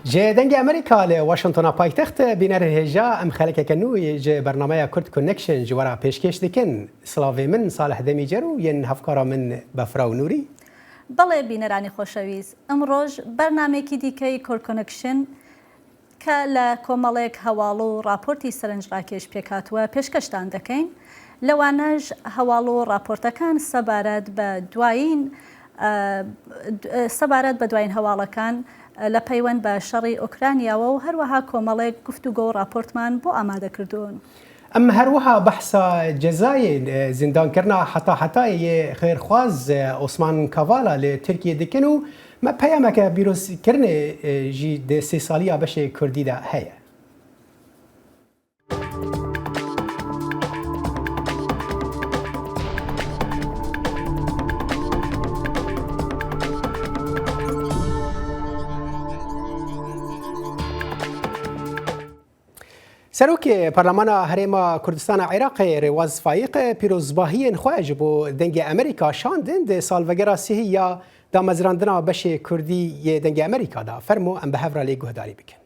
جه دنگ امریکا ل واشنطن پایتخت بینر هجا ام خلک کنوی جه برنامه کرد کنکشن جوارا پیشکش دکن سلاوی من صالح دمیجرو ین هفکارا من بفراو نوری بله بینرانی خوشویز امروز برنامه کی دیکی کور کنکشن که لکومالک هوالو راپورتی سرنج راکش پیکات و پیشکشتان دکین لوانج هوالو راپورتکان سبارت به دوین هوالکان لپیوند به شری اوکراینیا و هر وها کومالک گفتگو راپورتمان بو آماده کردون. ام هر وها بحث جزای زندان کرنا حتی خیرخواز عثمان کاوالا لترکیه دکنو ما پیامه که بیروس کرنه جی ده 3 سالی بشه کردی ده هیه. سروک پارلمان هرما کردستان عراق رواز فایق پیروزباهی خواهج بو دنگ امریکا شاندن ده سالوگرا سیهیا دا مزراندنا بشه کردی دنگ امریکا دا فرمو ام به هفرا لی گهداری بکن.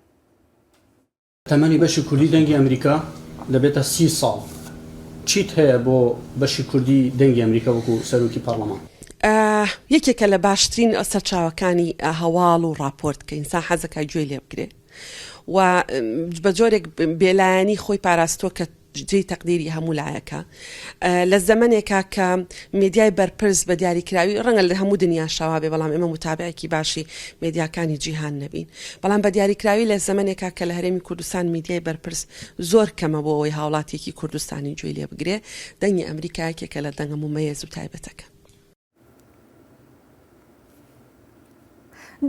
تمنی بشه کردی دنگ امریکا لبیتا 30 سال. چیت هیا بو بشه کردی دنگ امریکا وکو سروکی پارلمان؟ یەکێکە لە باشترین سەرچاوەکانی هەواڵ و ڕاپۆرت کە ئینسان حەزەکە گوێ لێ بگرێ و بە جۆرێک بێلایەنی خۆی پاراستۆ کە جێی تەقدیری هەموو لایەکە لە زەمانێکە کە میدیای بەرپرس بە دیاریکراوی ڕەنگە لە هەموو دنیا شەوا بێ بەڵام ئێمە متابعێکی باشی میدیاکانی جیهان نەبین بەڵام بە دیاریکراوی لە زەمانێکە کە لە هەرێمی کوردستان میدیای بەرپرس زۆر کەمە بۆ ئەوەی هاوڵاتێکی کوردستانی گوێ لێ بگرێ دەنگی ئەمریکایەکێکە لە دەنگە ممەیەز و تایبەتەکە.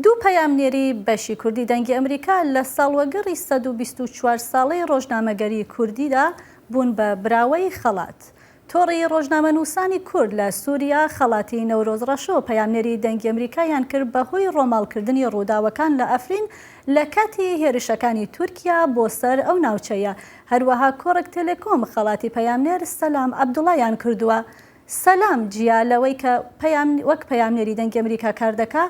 دوو پەیامنێری بەشی کوردی دەنگی ئەمریکا لە ساڵوەگەڕی 124 ساڵەی ڕۆژنامەگەری کوردیدا بوون بە براوەی خەڵات. تۆڕی ڕۆژنامەنووسانی کورد لە سووریا خەڵاتی نەورۆز ڕەشۆ پەیامنێری دەنگی ئەمریکایان کرد بەهۆی ڕۆماڵکردنی ڕووداوەکان لە ئەفرین لە کاتی هێرشەکانی تورکیا بۆ سەر ئەو ناوچەیە. هەروەها کۆڕێک تێلێکۆم خەڵاتی پەیامنێر سەلام عەبدوڵایان کردووە. سەلام جیا لەوەی کە وەک پەیامنێری دەنگی ئەمریکا کار دەکا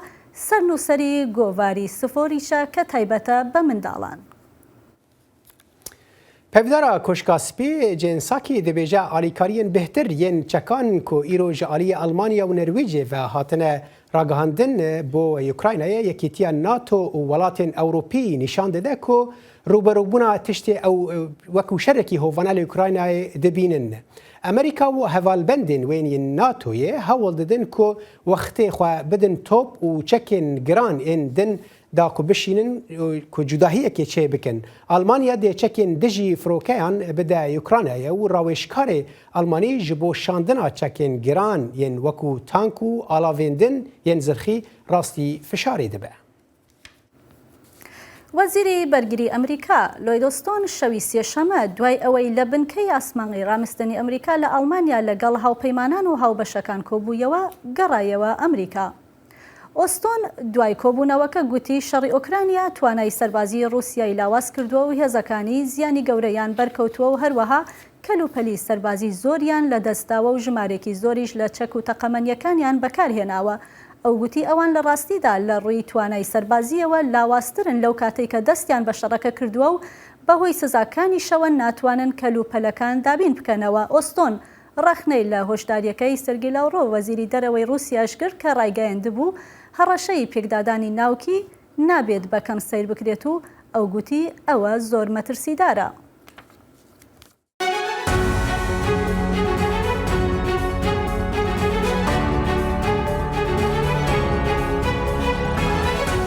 سەرنووسەری گۆڤاری سفۆریشە کە تایبەتە بە منداڵان. پەیوەدارە کۆشکا سپی جێنساکی دەبێژە ئالیکاریên بهتر yên çekan ku îro ji aliyê Almanya û Nerwêjê ve hatine ragihandin bo Ukraynayê yekîtiya NATO û welatên Ewropî nîşan dide ku rûberûbûna tiştê ew wekû şerekî hovana li Ukraynayê dibînin. Amerîka û hevalbendên wên yên NATOyê hewl didin ku wextê xwe bidin top û çekên giran ên din da ku bişînin ku cudahiyekê çê bikin. Almanya dê çekên dijî firokeyan bide Ukraynayê û rawêşkarê Almanî ji bo şandina çekên giran yên wekû tank û alavên din yên zirxî rastî fişarê dibe. وەزیری بەرگری ئەمریکا لۆیدۆستۆن شەوی سێشەمە دوای ئەوەی لە بنکەی ئاسمانغی ڕامستنی ئەمریکا لە ئەڵمانیا لەگەڵ هاوپەیمانان و هاوبەشەکان کۆبوویەوە گەڕایەوە ئەمریکا. ئۆستۆن دوای کۆبوونەوەکە گوتی شەڕی ئۆکرانیا توانای سەربازی ڕووسیای لاواز کردووە و هێزەکانی زیانی گەورەیان بەرکەوتووە و هەروەها کەلوپەلی سەربازی زۆریان لەدەستداوە و ژمارێکی زۆریش لە چەک و تەقەمەنیەکانیان بەکارهێناوە. ئەو گوتی ئەوان لە ڕاستیدا لە ڕووی توانای سەربازیەوە لاوازترن لەو کاتێک کە دەستیان بە شەڕەکە کردووە و بەهۆی سزاکانی شەوە ناتوانن کەلوپەلەکان دابین بکەنەوە. ئۆستۆن ڕەخنەی لە هۆشداریەکەی سەرگی لاڤڕۆ وەزیری دەرەوەی رووسیاش کرد کە ڕایگەیاندبوو هەڕەشەی پێکدادانی ناوکی نابێت بەکەم سیر بکرێت و ئەو گوتی ئەوە زۆر مەترسیدارە.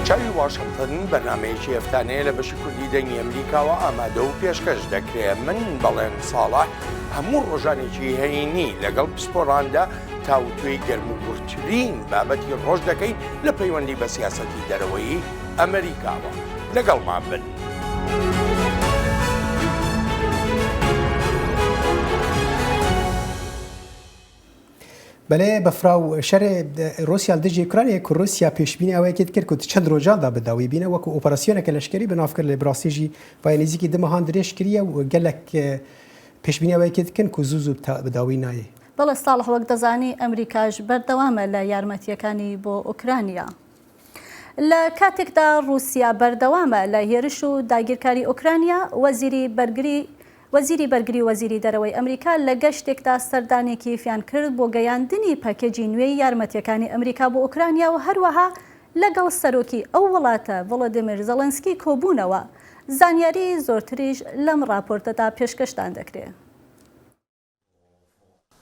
چاوی واشنگتن بەرنامەیەکی هەفتانەیە لە بەشی کوردی دەنگی ئەمریکاوە ئامادە و پێشکەش دەکرێت. من بەڵێن ساڵح هەموو ڕۆژانێکی هەینی لەگەڵ پسپۆڕاندا تاوتوێی گەرموگورترین بابەتی ڕۆژ دەکەین لە پەیوەندی بە سیاسەتی دەرەوەی ئەمریکاوە. لەگەڵمان بن. بله بفراو شر روسیا دژی اوکراینیا که روسیا پیشبینی اوی کرد که چند روزان دا بداوی بینه و که اپراسیون که لشکری بنافکر لبراسیجی و نزدیکی دمهان درش کریه و گلک پیشبینی اوی کرد که زوزو بداوی نایه. بەڵێ ساڵح وەک دەزانی ئەمریکاش بەردەوامە لە یارمەتیەکانی بۆ ئوکرانیا. لە کاتێکدا رووسیا بەردەوامە لە هێرش و داگیرکاری ئۆکرانیا وەزیری بەرگری وەزیری دەرەوەی ئەمریکا لە گەشتێکدا سەردانێکی فیان کرد بۆ گەیاندنی پاکێجی نوێی یارمەتیەکانی ئەمریکا بۆ ئۆکرانیا و هەروەها لەگەڵ سەرۆکی ئەو وڵاتە ڤڵۆدیمیر زەڵەنسکی کۆبوونەوە. زانیاری زۆرتریش لەم راپۆرتەدا پێشکەشتان دەکرێت.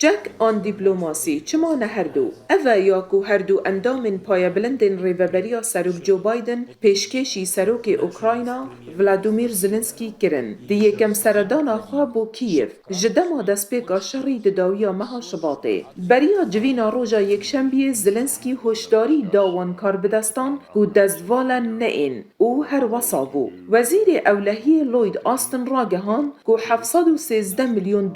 جەک ئان دیپلۆماسی چمانە هەردوو ئەڤە یاکو هەردوو ئەندامên پایەبلندên rêveberiya Serok Joe Biden pêşkêşî Serokê Ukrayna Vladimir Zelenskî kirin di yêkem seredana xwe bo Kîyev ji dema destpêka şerî di dawiya meha Şibatê. Beriya civîna roja yekşembiyê Zelenskî hoşdarî da wan karbidestan ku destvala neên û her wesa bû. Wezîrê Ewlehiyê Lloyd Austin ragihan ku $713 milyon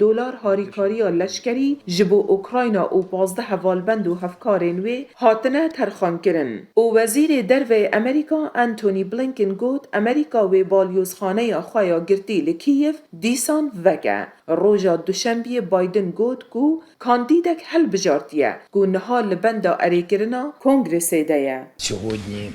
harîkariya leşkerî ji bo Ukrayna û 15 hevalbend û hevkarên wê hatine terxankirin. û Wezîrê Derveyê Amerîka Antony Blinken got Amerîka wê balyozxaneya xwe ya girtî li Kîyev dîsan veke. Roja duşembiyê Biden got ku kandîdek helbijartiye ku niha li benda erêkirina Kongresê de ye. Сьогодні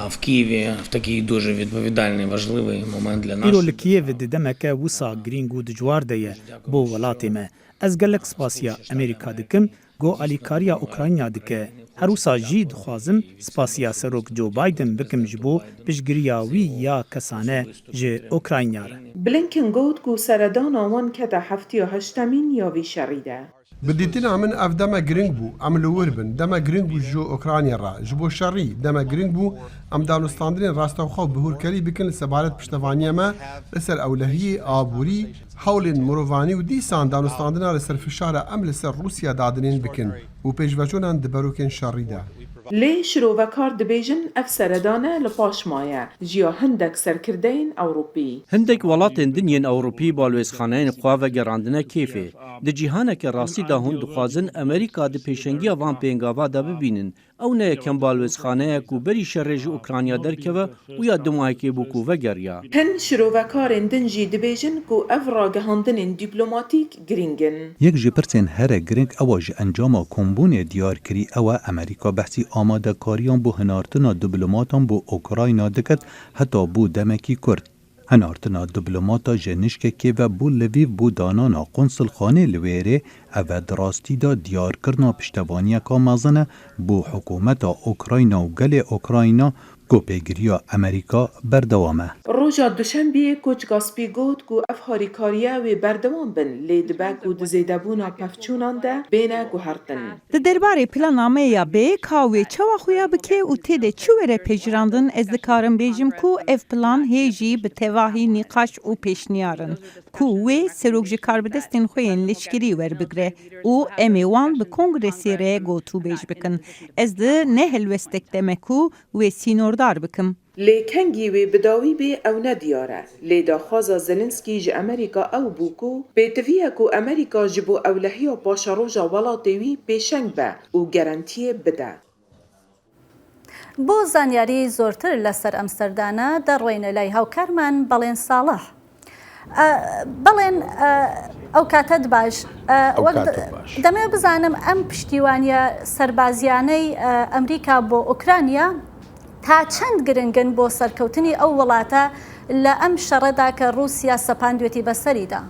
в Києві в такий дуже відповідальний, важливий момент для Îro нас. li Kiyevê di demeke wisa girîng û dijwar de ye bo welatê me. Ez gelek spasiya Amerîka dikim, got alîkariya Ukrayna dike. Her wisa jî dixwazim spasiya Serok Joe Biden bikim ji bo piştgiriya wî ya kesane ji Ukrayna re. Blinken got ku seredana wan kete heftiya heştemîn ya vî şerî de. بديتنا من اف دما جرينج بو ام لوربن دما جرينج بو جو اوكرانيا را جبو شري دما جرينج بو ام دانستاندرين راستو خو بهور كري بكن سبارت پشتوانيا ما لسر اولهيه ابوري حول مروفاني ودي سان دانستاندنا لسر فشار ام لسر روسيا دادنين بكن و پيشواجونان دبروكن شري دا Lê şirovekar dibêjin ev seredane li paş maye jiya hindek serkirdeyên Ewropî. Hindek welatên dinyên Ewropî balwêzxaneyên xwe vegerandine kêfê. Di cîhaneke rastî de hûn dixwazin Amerîka di pêşengiya van pêngava de bibînin. Ew ne yekem balwêzxaneyek ku berî şerê ji Ukrayna derkeve û ya dimahekê bû ku vegeriya. Hin şirovekarên din jî dibêjin ku ev ragihandinên dîplomatîk giringin. Yek ji pirsên here giring ewa ji encama kombûnê diyarkirî ew Amerîka behsî amadekariyan bû hinartina diplomatan bû Ukrayna diket heta bû demekî Kurd. Hinartina diplomata ji nişkekê ve bû Lviv bû danana konsulxanê li wêrê ev e di rastî da diyarkirina piştevaniyeka mezin e bû hikûmeta Ukrayna û gelê Ukrayna ku pêgiriya Amerîka berdewam e. Roja duşembiyê Koçka Spî got ku ev harîkariya wê berdewam bin lê dibe ku di zêdebûna pevçûnan de bêne guhertin. Di derbarê planameya bê ka wê çawa xuya bike û tê de çi were pejirandin ez dikarim bêjim ku ev plan hê jî bi tevahî nîqaş û pêşniyarin ku wê serok ji karbidestên xwe yên leşkerî werbigire û em ê wan bi kongresê re gotûbêj bikin. Ez di ne helwestek deme ku wê sînordar bikim. Lê kengî wê bi dawî bê ew ne diyar e. Lê daxwaza Zelenskî ji Amerîka ew bû ku pêtiviye ku Amerîka ji bo ewlehiya paşaroja welatê wî pêşeng be û gerantiyê bide. بۆ زانیاری زۆرتر لەسەر ئەم سەردانە دەڕۆینە لای هاوکارمان بەڵێن ساڵح. بەڵێن ئەو کاتت باش دەمێ بزانم ئەم پشتیوانیە سەربازیانەی ئەمریکا بۆ ئوکرانیا تا چەند گرنگن بۆ سەرکەوتنی ئەو وڵاتە لە ئەم شەڕەدا کە رووسیا سەپاندوێتی بەسەریدا.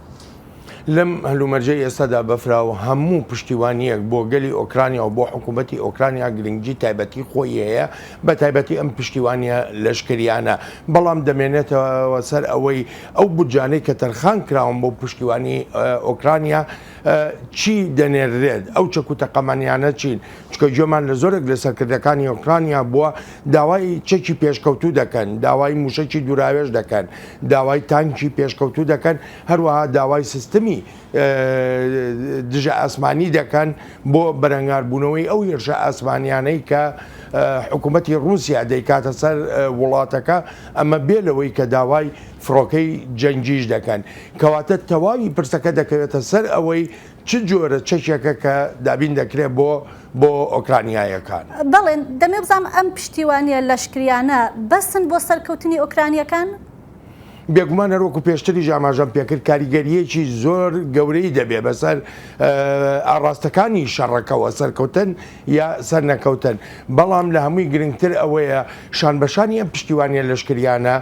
لەم هەلومەرجەی ئێستادا بەفراوە هەموو پشتیوانیەک بۆ گەلی ئۆکرانیا و بۆ حکوومەتی ئۆکرانیا گرنگجی تایبەتی خۆی هەیە بە تایبەتی ئەم پشتیوانیە لەشکریانە بەڵام دەمێنێتەوە سەر ئەوەی ئەو بودجانەی کە تەرخان کراون بۆ پشتیوانی ئۆکرانیا چی دەنێرێت ئەو چەک و تەقەمانیانە چین چکە گوێمان لە زۆرێک لە سەرکردەکانی ئۆکرانیا بووە داوای چەکی پێشکەوتوو دەکەن داوای موشەکی دوراوێژ دەکەن داوای تانکی پێشکەوتوو دەکەن هەروەها داوای سیستمی دژە ئاسمانی دەکەن بۆ بەرەنگاربوونەوەی ئەو هێرشە ئاسمانیانەی کە حکوومەتی رووسیا دەیکاتە سەر وڵاتەکە ئەمە بێلەوەی کە داوای فڕۆکەی جەنگیش دەکەن کەواتە تەواوی پرسەکە دەکەوێتە سەر ئەوەی چ جۆرە چەکێکە کە دابین دەکرێت بۆ ئۆکرانیایەکان. بەڵێن دەمێ بزانم ئەم پشتیوانیە لەشکریانە بەسن بۆ سەرکەوتنی ئۆکرانیەکان؟ بێگومان هەروەکو پێشتری ئاماژەم پێکرد کاریگەریەکی زۆر گەورەی دەبێ بەسەر ئاڕاستەکانی شەڕەکەەوە سەرکەوتن یا سەر نەکەوتن بەڵام لە هەمووی گرنگتر ئەوەیە شانبەشانی ئەم پشتیوانیە لەشکریانە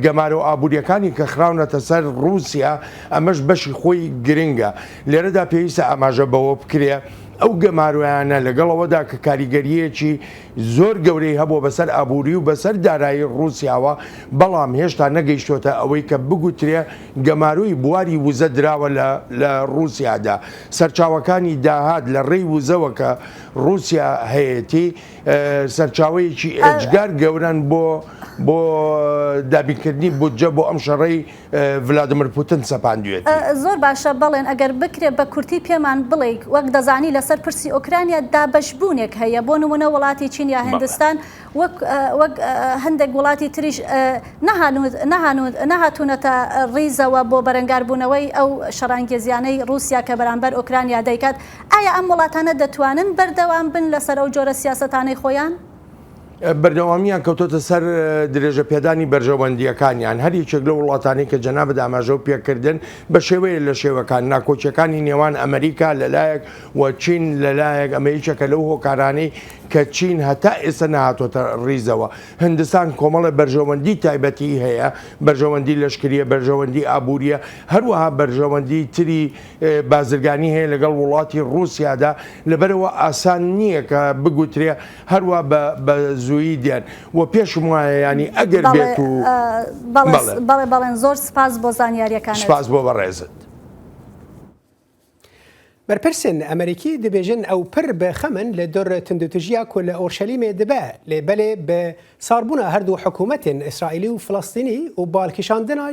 گەمارە و ئابوووریەکانی کە خراونەتە سەر رووسیا ئەمەش بەشی خۆی گرنگە لێرەدا پێویستە ئاماژە بەوە بکرێ ئەو گەمارویانە لەگەڵەوەدا کە کاریگەریەکی زۆر گەورەی هەبوو بەسەر ئابووری و بەسەر دارایی رووسیاوە بەڵام هێشتا نەگەیشتۆتە ئەوەی کە بگوترێ گەماروی بواری وزە دراوە لە رووسیادا سەرچاوەکانی داهات لە ڕێی وزەوە کە رووسیا هەیەی سەرچاوەیەکی ئەجگار گەورن بۆ دابینکردنی بودجە بۆ ئەم شەڕەی ڤلادیمیر پوتین سەپاندوێت زۆر باشە بەڵێن ئەگەر بکرێ بە کورتی پێمان بڵێ وەک دەزانی لەسەر پرسی ئۆکرانیا دابەشبوونێک هەیە بۆ نمونە وڵاتی چین یا هندستان وەک هەندێک وڵاتی تریش نەهاتوونەتە ڕیزەوە بۆ بەرەنگاربوونەوەی ئەو شەڕانگێزیانەی رووسیا کە بەرامبەر ئۆکرانیا دەیکات ئایا ئەم وڵاتانە دەتوانن بەردەوام بن لەسەر ئەو جۆرە سیاسەتانەی خۆیان؟ بەردەوامیان کەوتۆتە سەر درێژە پێدانی بەرژەوەندیەکانیان هەر یەکێک لە وڵاتانی کە جەنابەت ئاماژە و پێکردن بە شێوەیە لە شێوەکان ناکۆچیەکانی نێوان ئەمریکا لەلایەک و چین لەلایەک ئەمریکەکە لەو هۆکارانەی کە چین هەتا ئێستا نهاتۆتە ڕیزەوە هندستان کۆمەڵە بەرژەوەندی تایبەتی هەیە بەرژەوەندی لەشکریە بەرژەوەندی ئابووریە هەروەها بەرژەوەندی تری بازرگانی هەیە لەگەڵ وڵاتی رووسیادا لەبەرەوە ئاسان نییە کە بگوترێ هەروە بە زوویی دیان و پێشم وایە ینی ئەگەر بێت و بەڵێن زۆر سپاس بۆ زانیاریەکان سپاس بۆ بەڕێزت بەرپرسن ئەمریکی دەبێژن ئەو پر بە خەمن لە دۆر تندوتژیا کۆ لە ئۆرشەلیمێ دەبە لێ بەلێ بە ساربوونە هەردوو حکوومەتین ئیسرائیلی و فلەستینی و بالکیشاندنا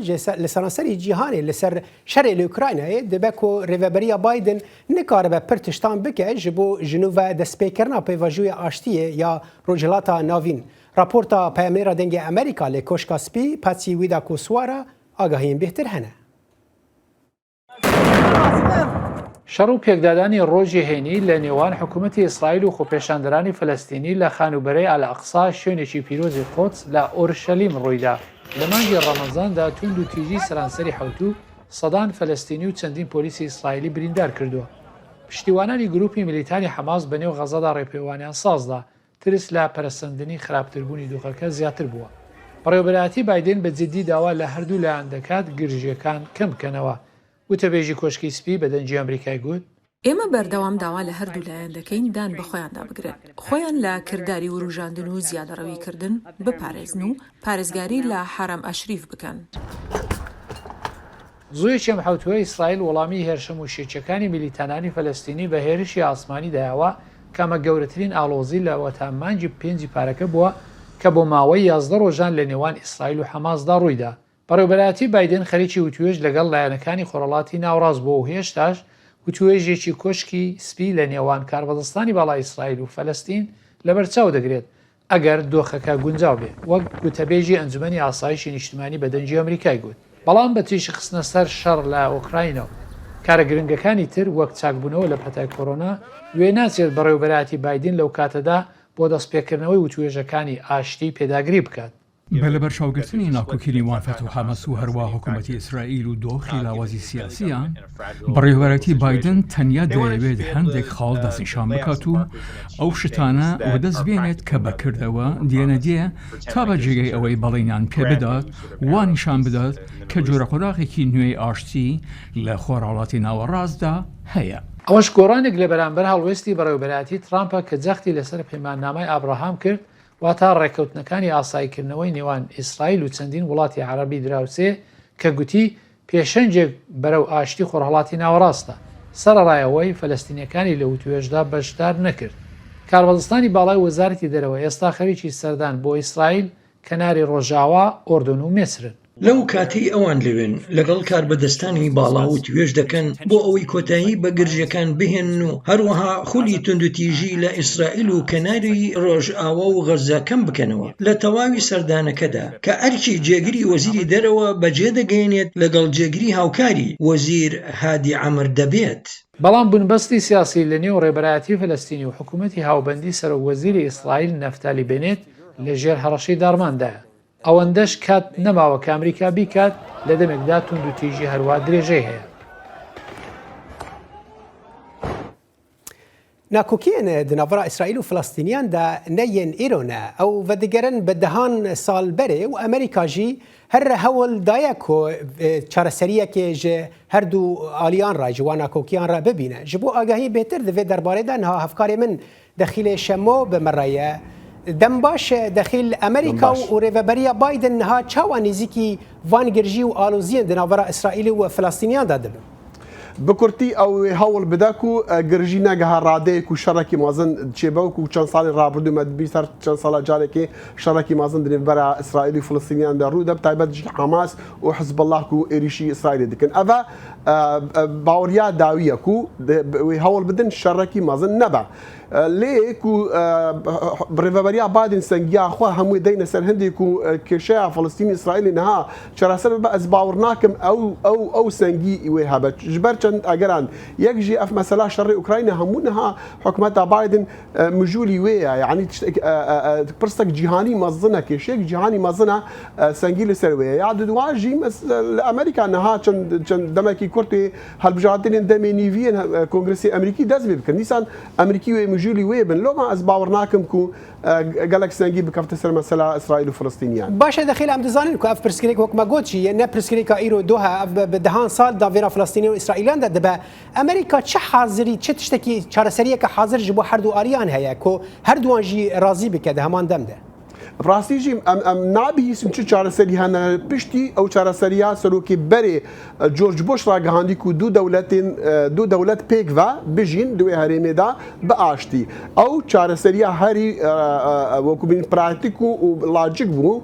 لە سەرانسەری جیهانی لەسەر شەرێ لە ئوکراینایە دەبە کۆ ڕێڤەبەریە بایدن نکارە بە پر تشتان بکە ji بۆ ژنوڤە دەستپێکردنا پەیڤەژوویە ئاشتیە یا ڕۆژهڵاتە ناوین راپۆرتا پەیامێرە دەنگی ئەمریکا لە کۆشکا سپی پاچی ویدا کۆسوارە ئاگاهین بهتر هەنە شەڕ و پێکدادانی ڕۆژی هێنی لە نێوان حکوومەتی ئیسرائیل و خۆپێشاندەرانی فەلەستینی لە خانوبەرەی ئەلەقسا شوێنێکی پیرۆزی قۆدس لە ئۆرشەلیم ڕوویدا لە مانگی ڕەمەزاندا توند و تیژی سەرانسەری حەوتوو سەدان فەلەستینی و چەندین پۆلیسی ئیسرائیلی بریندار کردووە پشتیوانانی گروپی میلیتانی حەماس بەنێو غەزەدا ڕێپێوانیان سازدا ترس لە پەرەسەندنی خراپتربوونی دۆخەکە زیاتر بووە بەڕێوەبەرایەتی بایدن بە جددی داوا لە هەردوو لایەن دەکات گرژیەکان کەم بکەنەوە وتەبێژی کۆشکی سپی بە دەنجی ئەمریکای گوت ئێمە بەردەوام داوا لە هەردوو لایەن دەکەین دان بە خۆیاندا بگرن خۆیان لە کردداری وروژاندن و زیادەڕەویکردن بپارێزن و پارێزگاری لە حرام ئەشریف بکەن. زوویەکی ئەم حوتووە ئیسرائیل وەڵامی هێرشەم و شێچەکانی میلیتانانی فەلەستینی بە هێرشی ئاسمانی دایاوە کەمە گەورەترین ئاڵۆزی لە وەتامانجی پێنجی پارەکە بووە کە بۆ ماوەی 11 ڕۆژان لە نێوان ئیسرائیل و حەماسدا ڕوویدا. بەڕێوەبەرایەتی بایدن خەریکی وتوێژ لەگەڵ لایەنەکانی خۆرەڵاتی ناوڕاست بۆ و هێشتاش وتوێژێکی کۆشکی سپی لە نێوان کاربەدەستانی باڵای ئیسرائیل و فەلەستین لەبەرچاو دەگرێت ئەگەر دۆخەکە گونجاو بێت وەک گوتەبێژی ئەنجومەنی ئاسایشی نیشتمانی بە دەنجی ئەمریکای گوت بەڵام بە تیشی خستنە سەر شەڕ لە ئۆکراینەوە کارە گرنگەکانی تر وەک چاکبوونەوە لە پەتای کۆرۆنا وێ ناچێت بەڕێوەبەرایەتی بایدن لەو کاتەدا بۆ دەستپێکردنەوەی وتوێژەکانی ئاشتی پێداگری بکات. بە لەبەرچاوگرتنی ناکۆکیری وانفەت و حەمەس و هەروە حکوومەتی ئیسرائیل و دۆخی لاوازی سیاسیان بەڕێوەبەرەتی بایدن تەنیا دەیەوێت هەندێک خاڵ دەستنیشان بکات و ئەو شتانە وەدەست بێنێت کە بەکردەوە دیێنەدیە تا بە جێگەی ئەوەی بەڵێنیان پێ بدات وانیشان بدات کە جۆرە قۆراغێکی نوێی ئاشتی لە خۆرهاوڵاتی ناوەڕاستدا هەیە. ئەوەش گۆڕانێک لە بەرامبەر هەڵوێستی بەڕێوەبەرایەتی ترامپە کە جەختی لەسەر پەیماننامەی ئابراهام کرد وا تا ڕێکەوتنەکانی ئاساییکردنەوەی نێوان ئیسرائیل و چەندین وڵاتی عەرەبی دراوسێ کە گوتی پێشەنجێک بەرەو ئاشتی خۆرهەڵاتی ناوەڕاستە سەرڕایەوەی فەلەستینیەکانی لە وتوێژدا بەشدار نەکرد. کاربەدەستانی باڵای وەزارەتی دەرەوە ئێستا خەریکی سەردان بۆ ئیسرائیل کەناری ڕۆژاوا ئۆردن و میسرن. لەو کاتی ئەوان لەوێن لەگەڵ کاربەدەستانی باڵا و توێژ دەکەن بۆ ئەوەی کۆتایی بە گرژەکان بهێن و هەروەها خولی توندوتیژی لە ئیسرائیل و کەناری ڕۆژئاوا و غەزاکەم بکەنەوە لە تەواوی سەردانەکەدا کە ئەرکی جێگری وەزیری دەرەوە بەجێ دەگەێنێت لەگەڵ جێگری هاوکاری وەزیر هادی عەمر دەبێت. بەڵام بنبەستی سیاسی لە نێو ڕێبەرایەتی فەلەستینی و حکوومەتی هاوبەندی سەرۆکوەزیری ئیسرائیل نەفتالی بێنێت لە ژێر هەڕەشەی دارماندایە. ئەوەندەش کات نەماوە کە ئەمریکا بیکات لە دەمێکدا تونند و تیژی هەروە درێژەی هەیە. ناکۆکیان دناڤڕا ئیسرائیل و فلەستینیان دا نەیەن ئێرۆنە ئەو ڤەدیگەرن بە دەهان ساڵ بەرێ و ئەمریکا ژی هەر هەوڵ دایە کۆ چارەسەریەکێ ji هەردوو ئالیان ڕای ji وا ناکۆکیان را ببینە ji بۆ ئاگاهی بێتر divê derbarêda niha hevkarê min dexîlê şemo bimiraye dem baş dexîl ئەمریکا و rêveberiya Biden niha çawa nêzîkî van girjî û aloziyên di navbera ئیسرائیل و فلەستینیان da dibin. بکورتی ئەو هەوڵ بدەک و گرژی نەگەها ڕادەیەک و شەڕێکی مازن چێبەوک و چەند ساڵی ڕابردوومە بیسەر چەند ساڵە جارێکی شەڕێکی مازن دنێبەرە ئیسرائیل و فلەستینیاندا ڕوو دەب تایبەت حەماس و حزب الله و ئێریشی ئیسرائیل دکن ئەڤە باوەڕیا داویەک و هەوڵ بدن شەڕێکی مازن نەبە. لێک و ڕێڤەبەریا بادن سەنگیا خوا هەمووی دەینە سەر هەندێک و کێشەیە فلەستینی ئیسرائیلی نەها چارەسەر بە ئەس باوەڕ ناکەم ئەو سەنگی وێ هەبەت ژبەر چەند ئەگەران یەکژی ئەف مەسەلا شەڕی ئوکراینە هەموو نەها حکومەتا بایدن مژولی وەیە یعنی پرسێک جیهانی مەزنە کێشەیەک جیهانی مەزنە سەنگی لەسەر وەیە یا دواژی لە ئەمریکا نەها چەند دەمێکی کورتی هەڵبژاردنێن دەمێ نیڤیەن کۆنگرسی ئەمریکی دەست بێ بکەن دیسان ئەمریکی وێ مژولی وێ بن لۆما ئەس باوەڕ ناکەم و گەلک سەنگی بکەفتە سەر مەسەلا ئیسرائیل و فلەستینیان باشە دەخیل ئەم دەزانین کو ئەف پرسکرێک وەکمە گوتی نە پرسکرێکە ئیرۆ دۆها بە دەهان ساڵ داڤێرا فلەستینی و ئیسرائیلاندا دەبە ئەمریکا چه حاضری چه تشتێکی چارەسەریەکە حاضر ji بۆ هەردوو ئالیان هەیە کۆ هەردووان ژی ڕازی بکە دە هەمان دەمدە. ڕاستیژیم ئەم نابیسم چ چارەسەری هەنە پشتی ئەو چارەسەریە سەرۆکی بەرێ جۆرج بۆش ڕاگەهاندی و دوو دەولەت پێکڤە بژین دوێ هەرێمێدا بە ئاشتی ئەو چارەسەریە هەری وەکوبین پراتیک و لاجیک بوو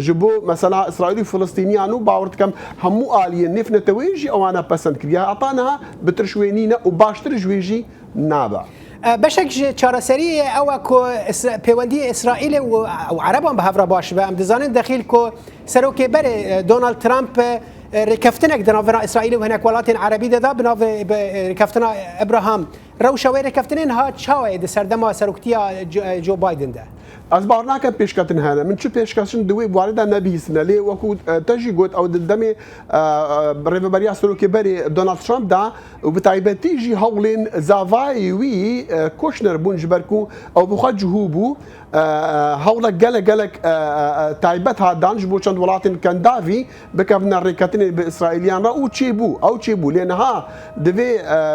ji بۆ مەسەلا ئیسرائیلی فلەستینیان و باوەڕ دەکەم هەموو ئالیە نێفنەتەوەیژی ئەوانە پەسەند کردیا ئەتانەها بتر شوێنینە و باشتر ژێژی نابە. بەشێک چارەسەری ئەوە کۆ پەیوەندی ئیسرائیل و عەرەبان بە هەڤرە باش بە ئەم دەزانن دەخیل کۆ سەرۆکێ بەرێ دۆناڵد ترامپ ڕێکەفتنێک دەناڤێرا ئیسرائیل و هەنێک وڵاتێن عەرەبی دەدا بناوێ ڕێکەفتنا ئەبراهام ڕەوشەوەی ڕێکەفتنێن هات چاوەیە دە سەردەما سەرۆکتیە جۆ بایدندا. ئەس باوەڕ ناکەم پێشکەتن هەنە من چ پێشکەشن دوێ بوارەدا نەبیستنە لێ وەکو تەژی گوت ئەو دەمێ ڕێڤەبەریا سەرۆکێ بەرێ دۆناڵد ترامپدا و بەتایبەتیژی هەوڵێن زاڤای وی کۆشنەر بوون ji ber ku ئەو بخوا cihû bû hewlek gelek taybet hadan ji bo çend welatên kendavî bikevne rêketinê bi İsraîliyan re û çêbû ew çêbû lê niha divê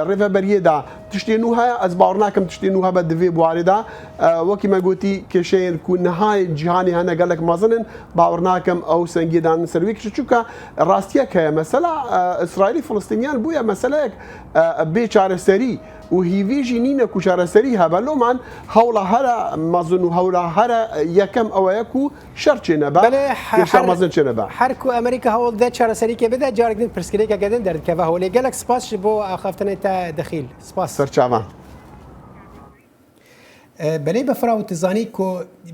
rêveberiyê da tiştê nû heye ez bawer nakim tiştê nû hebe divê buwarê da wekî me gotî kêşeyên ku nihayê cîhanê hene gelek mezin in bawer nakim ew sengiyê danin ser wê kişî çûka rastiyek heye mesela İsraîlî Filistîniyan bûye meseleyek bê çareserî و هیویژی نینە کو چارەسەری هەبە لۆمان هەوڵە هەرە مەزن و هەوڵە هەرە یەکەم ئەوەیە و شەر چێنەبە مەزن چێنەبە هەرکو ئەمریکا هەوڵ دە چارەسەریکە بدە جارێکدن پرسکرێکە گەدن دەردکەوە هەوڵێ گەلک سپاس بۆ ئاخافتنێت تا دەخیل سپاس سەرچاوان بەلێ بەفراوە تزانی کۆ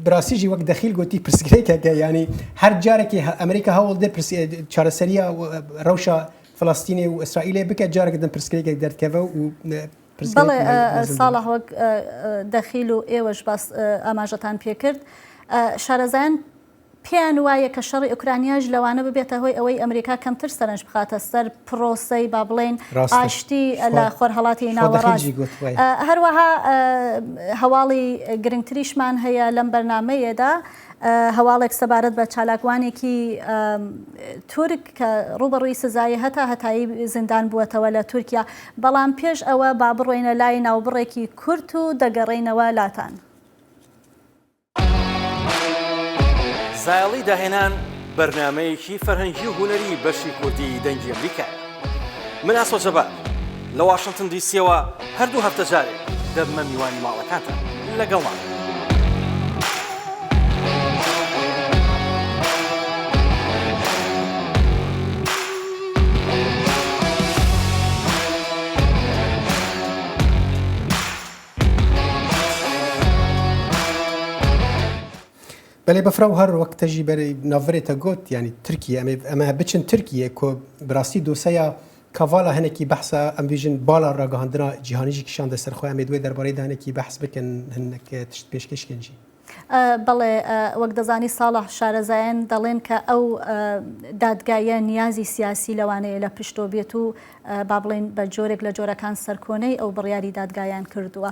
براسیژی وەک دەخیل گوتی پرسکرێکەکە ینی هەر جارێکی ئەمریکا هەوڵ دە چارەسەریە ڕەوشە فلەستینی و ئیسرائیلێ بکە جارێکدن پرسکرێکێک دەردکەوە و بەڵێ ساڵە وەک دەخیل و ئێوەش باس ئاماژەتان پێکرد شارەزایان پێیان وایە کە شەڕی ئوکرانیاش لەوانە ببێتە هۆی ئەوەی ئەمریکا کەمتر سەرنج بخاتە سەر پرۆسەی با بڵێن ئاشتی لە خۆرهەڵاتی ناوەڕاست هەروەها هەواڵی گرنگتریشمان هەیە لەم بەرنامەیەدا هەواڵێک سەبارەت بە چالاکوانێکی تورک کە ڕوبەڕووی سزایی هەتایی زیندان بووەتەوە لە تورکیا بەڵام پێش ئەوە با بڕۆینە لای ناوبڕێکی کورت و دەگەڕێینەوە لاتان. زایڵی داهێنان بەرنمەیەکی فەرهەنگی و هوەری بەشی کوردی دەنگی ئەمریکا. من ئاسۆ جەبار لە واشنگتن دیسیەوە هەردوو هەفتە جارێک دەبمە میوانی ماڵەکانتان لەگەڵمان. بەێ بەفراو هەر وەکتەژی بەری ناڤێتە گوت ینی ترکیە ئەمە بچن ترکیە کۆ براستی دۆسەیە کاڤالا هەنێکی بەحسە ئەم ویژن بالا ڕاگەهاندنا جیهانیژی کشان دەسەر خۆیان دوێ دەربارەی دانێکی بەحس بکەن هەنێک تشت پێشکەشکەنجی. بەڵێ وەک دەزانی ساڵح شارەزایەن دەڵێن کە ئەو دادگایە نیازی سیاسی لەوانەیە لە پشتۆ بێت و با بڵێن بە جۆرێک لە جۆرەکان سەرکۆنەی ئەو بڕیاری دادگایان کردووە.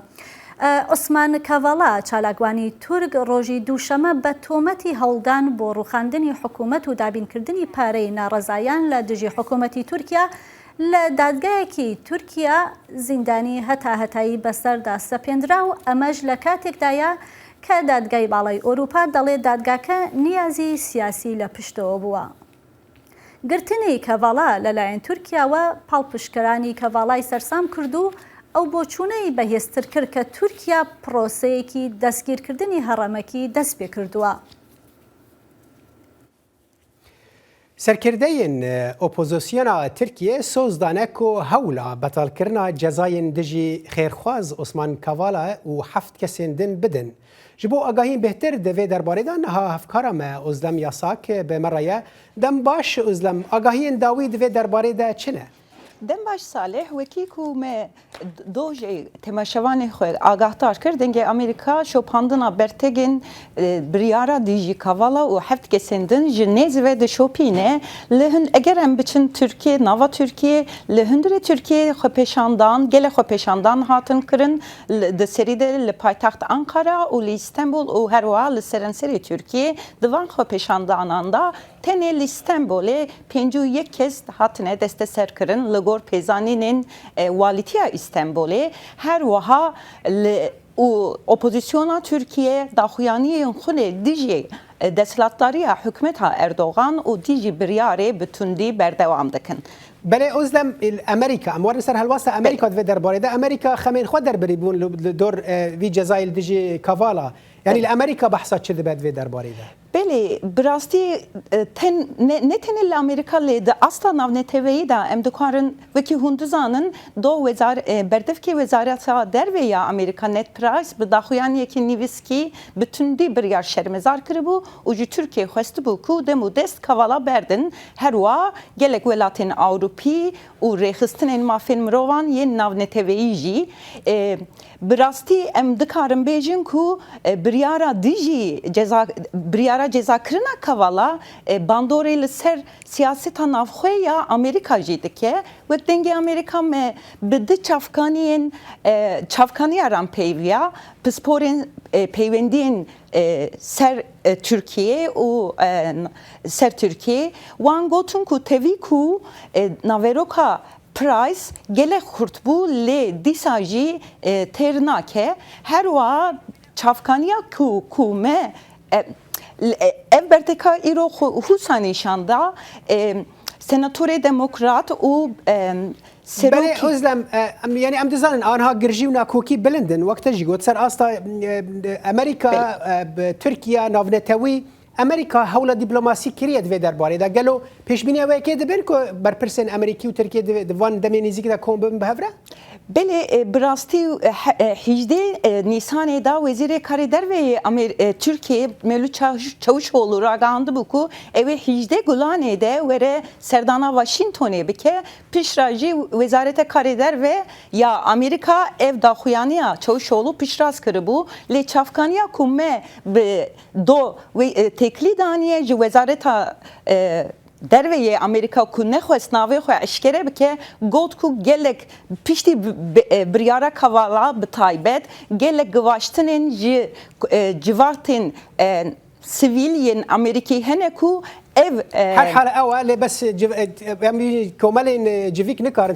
عوسمان کاڤاڵا چالاکوانی تورک ڕۆژی دووشەمە بە تۆمەتی هەوڵدان بۆ ڕوخاندنی حکوومەت و دابینکردنی پارەی ناڕەزایان لە دژی حکوومەتی تورکیا لە دادگایەکی تورکیا زیندانی هەتایی بەسەردا سەپێنرا و ئەمەش لە کاتێکدایە کە دادگای باڵای ئۆروپا دەڵێت دادگاکە نیازی سیاسی لە پشتەوە بووە. گرتنی کاڤاڵا لەلایەن تورکیاوە پاڵپشکەرانی کاڤاڵای سەرسام کردو ئەو بۆچوونەی بەهێزتر کرد کە تورکیا پرۆسەیەکی دەستگیرکردنی هەڕەمەکی دەست پێ کردووە. سەرکردەیەن ئۆپۆزیسیۆنا تورکیە سۆزدانەک و هەوڵە بەتاڵکردنا جەزایên dijî خێرخواز عوسمان کاڤاڵا û heft kesên din bidin. Ji bo agahiyên bêhtir divê derbarê de niha hevkara me Özlem Yasak bi me re ye dem baş Özlem agahiyên dawî divê derbarê de çi ne? دم باش صالح وکی کو me dojê temaşevanê xwe agahdar kir dengê Amerîka şopandina bertegên biryara dijî Kavala û heft kesên din ji nêz ve di şopîne li hin eger em biçin Tirkiye nava Tirkiye li hundirê Tirkiye xwepêşandan gelek xwepêşandan hatin kirin di serî de li paytaxt Ankara û li İstanbul û her wiha li serenserê Tirkiye di van xwepêşandanan da tenê li İstanbolê 51 kes hatine desteserkirin li gor pêzanînên walîtiya İstanbolê her wiha û opozisyona Tirkiye daxuyaniyên xwe dijî desthilatdariya hikûmeta Erdogan û dijî biryarê bi tundî berdewam dikin. Belê Özlem Amerîka em warin ser helwasta Amerîka divê derbarê de Amerîka xemên xwe derberî bûn li dor vî cezayê dijî Kavala. Yani li Amerîka behsa çi dibe divê derbarê de? Belê bi rastî ne tenê li Amerîka lê di asta navneteweyî de em dikarin wekî hûn dizanin do berdevkê Wezareta Derve ya Amerîka Ned Price bi daxuyaniyekî nivîskî bi tundî biryar şermezar kiribû û ji Tirkiye xwestibû ku dem û dest Kavala berdin her wiha gelek welatên Ewropî û rêxistinên mafên mirovan yên navneteweyî jî bi rastî em dikarin bêjin ku biryara dijî biryara cezakirina Kavala bandorê li ser siyaseta navxwe ya Amerîka jî dike wek dengê Amerîka me bi di çavkaniyên çavkaniya peyviya pisporên peywendiyên ser Tirkiye û ser Tirkiye wan gotin ku tevî ku naveroka Price gelek xurt bû lê dîsa jî têr nake her wiha çavkaniya ku me ev berdeka îro hûsa nîşanda senatörê demokrat û Belê Özlem yani em dizanin anha girjî û nakokî bilindin wekte jî got ser asta Amerîka Tirkiye navnetewî Amerîka hewla dîplomasî kiriye divê derbarê de gelo pêşbîniya wekê dibin ku berpirsên Amerîkî û Tirkiye di van demê nêzîk de kom bibin bi hev re? Belê bi rastî 18 Nîsanê da Wezîrê Karê Derveyê Tirkiye Mevlût Çavuşoğlu ragihandibû ku ew ê 18 Gulanê de were serdana Washingtonê bike pişra jî Wezareta Karê Derve ya Amerîka ev daxuyaniya Çavuşoğlu pişrast kiribû lê çavkaniya ku me bi do teklî daniye ji Wezareta Derveyê Amerîka ku nexwest navê xwe eşkere bike got ku gelek piştî biryara Kavala bi taybet gelek givaştinên ji civatên sivîliyên Amerîkî hene ku ev her hala ew lê bes komelên civîk nikarin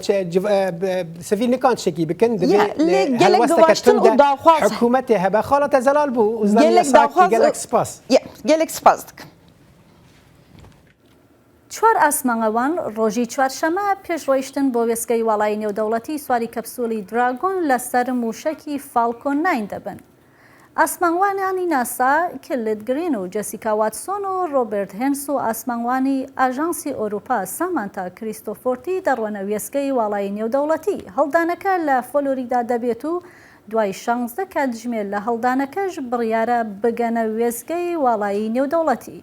sivîl nikan şekî bikin gelek givaştin û daxwaz hikûmetê hebe xala te zelal bû gelek spas gelek spas dikin. چوار ئاسمانەوان ڕۆژی چوارشەمە پێش ڕۆیشتن بۆ وێستگەی وڵای نێودەوڵەتی سواری کەپسولی دراگۆن لەسەر موشکی فالکۆن 9 دەبن. ئاسمانوانانی ناسا کلت گرین و جەسیکا واتسۆن و ڕۆبرت هێنس و ئاسمانوانی ئاژانسی ئۆروپا سامانتا کریستۆفۆرتی دەڕۆنە وێستگەی وڵای نێودەوڵەتی. هەڵدانەکە لە فلۆریدا دەبێت و دوای 16 کاتژمێر لە هەڵدانەکەش بڕیارە بگەنە وێستگەی وڵایی نێودەوڵەتی.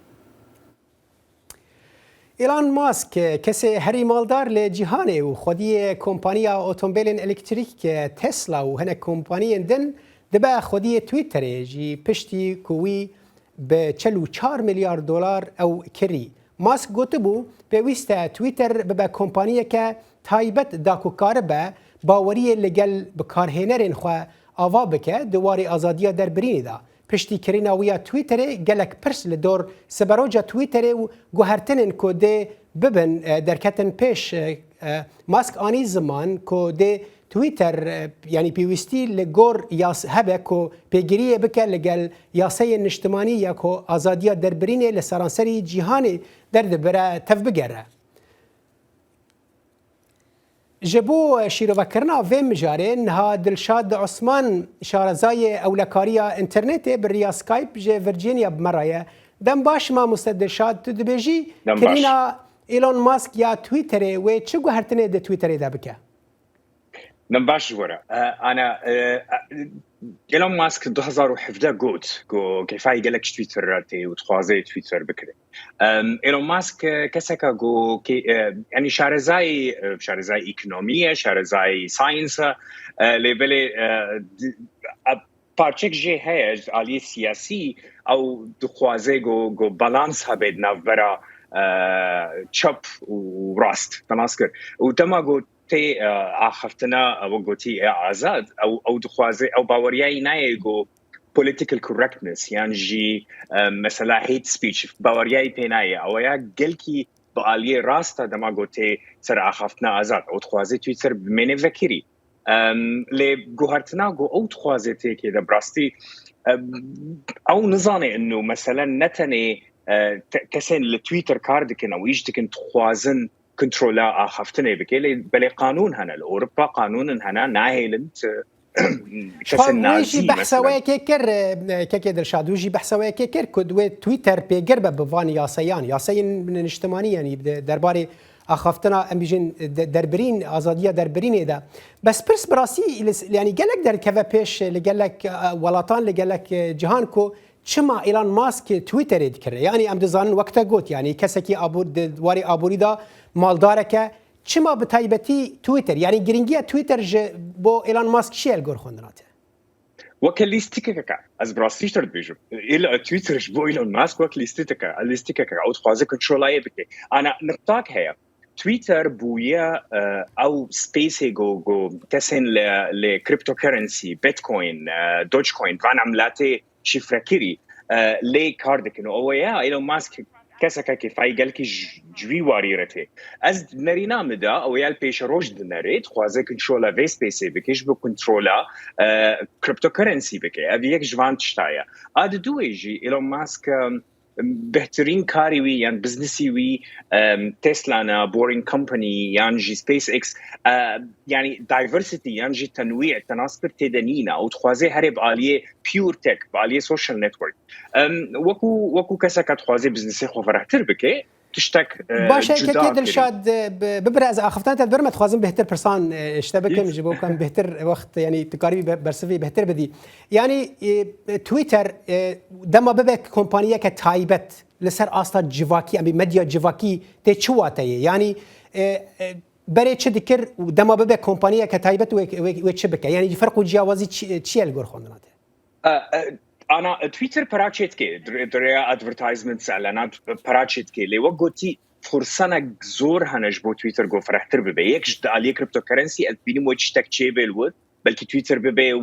ایلان ماسک کسی هری مالدار لی جهانه و خودی کمپانیا اتومبیلین الکتریک تسلا و هنه کمپانیین دن دبا خودی تویتر جی پشتی کوی به 44 میلیارد دلار او کری. ماسک گوته بو به ویسته تویتر به کمپانیه که تایبت داکوکار به باوری لگل بکارهنرین خواه آوا بکه دواری آزادیا در برینی دا. پشتی کرینا ویا تویتر گلک پرس لدور سبروجا تویتر و گوهرتنن که ده ببن درکتن پیش ماسک آنی زمان که ده تویتر یعنی پیوستی لگور یاس هبه که پیگیریه بکه لگل یاسه نشتمانی یا که آزادیا در برینه لسرانسری جیهانی درد بره تف بگره. جبو شیروکرنا و مجاره نها دلشاد عثمان شارزای اولکاریا انترنت بریا سکایپ جه ورجینیا بمرایه دم باش ما مستد دلشاد تو دبیجی کرینا ایلون ماسک یا تویتر و چه گوهرتنه ده تویتر ده بکه؟ دم باش ورا انا ایلون ماسک 2017 قلت كيفاي قالك تويتر وتخوازي تويتر بكري ايلون ماسك كسكا يعني شارزاي ايكونوميه شارزاي ساينس ليبلي بارتشيك جي هاج علي سياسي او دخوازي جو بالانس هبدنا برا تشوب وراست تناسكر وتما قلت تي آخرتنا وقتي آزاد أو دخوازي أو باورياي نايجو political correctness يعني جي مثلا hate speech باورياي بيناي أو يا قلكي بقالي راستا دما قلتي سر آخرتنا آزاد أو دخوازي تويتر بميني فكري لي جوهرتنا جو أو دخوازي تي كده براستي أو نظاني إنه مثلا نتني كسين التويتر كاردكن أو يجتكن تخوازن كنترولا آخفتني بكي بلي قانون هنا الأوروبا قانون هنا ناهيلنت كسنازي بحثوا كيكر كيكدر شادوجي بحثوا كيكر كدوي تويتر بيقرب بفاني ياسين من الاجتماعي يعني درباري آخفتنا امبيجين دربرين آزادية دربرين ده بس برس براسي يعني قالك در كذا بيش اللي قالك ولطان اللي قالك جهانكو چما ایلان ماسک تویتر دکره یعنی ام دزانن وقتا گوت یعنی کسی که واری آبوری دا مالداره که چما به تایبتی تویتر یعنی گرینگی تویتر با ایلان ماسک شیل گور خوندناته وكليستيكا از براستيش ترد بيجو الى تويتر بو ايلون ماسك وكليستيكا او تخوازي كنترولاي بكي انا نقطاك هي تويتر بويا او سبيس جو كسن لكريبتو كرنسي بيتكوين دوج كوين فان عملاتي شفركيري لي كاردك انه اويا ايلون ماسك كسكا كيفاي قالك جوي واريرتي از نرينا مدا او يال بيش روج نريت خوازي كنترولا في سبيس بكيش بو كنترولا كريبتو كرنسي بكي ابيك جوان تشتايا اد دويجي ايلون ماسك بهترين كاري وي يعني بزنسي وي تسلا انا بورين كومباني يعني جي سبيس اكس يعني دايفرسيتي يعني جي تنويع تناسب تدنينا او تخوازي هرب عليه بيور تك عليه سوشيال نتورك وكو كسكا تخوازي بزنسي خو فرحتر بكي تشتك باشا كيكي دلشاد ببرز اخفتان تدبر ما تخوازن بهتر برسان اشتبكم جيبو كان بهتر وقت يعني تقاربي برسفي بهتر بدي يعني تويتر دما ببك كومبانيه كتايبت لسر اصلا جيفاكي ام ميديا جيفاكي تي چواتي يعني بري چه دكر دما ببك كومبانيه كتايبت وچبك يعني فرق جیاوازی چیل گور خوندنات انا تويتر براتشيتكي دريا ادفرتايزمنتس اعلانات براتشيتكي لي وقتي فرصنا زور هنج بو تويتر جو فرحتر ببي يكش عليه كريبتو كرنسي البيني موجتك تشيبل ود بلكي تويتر ببي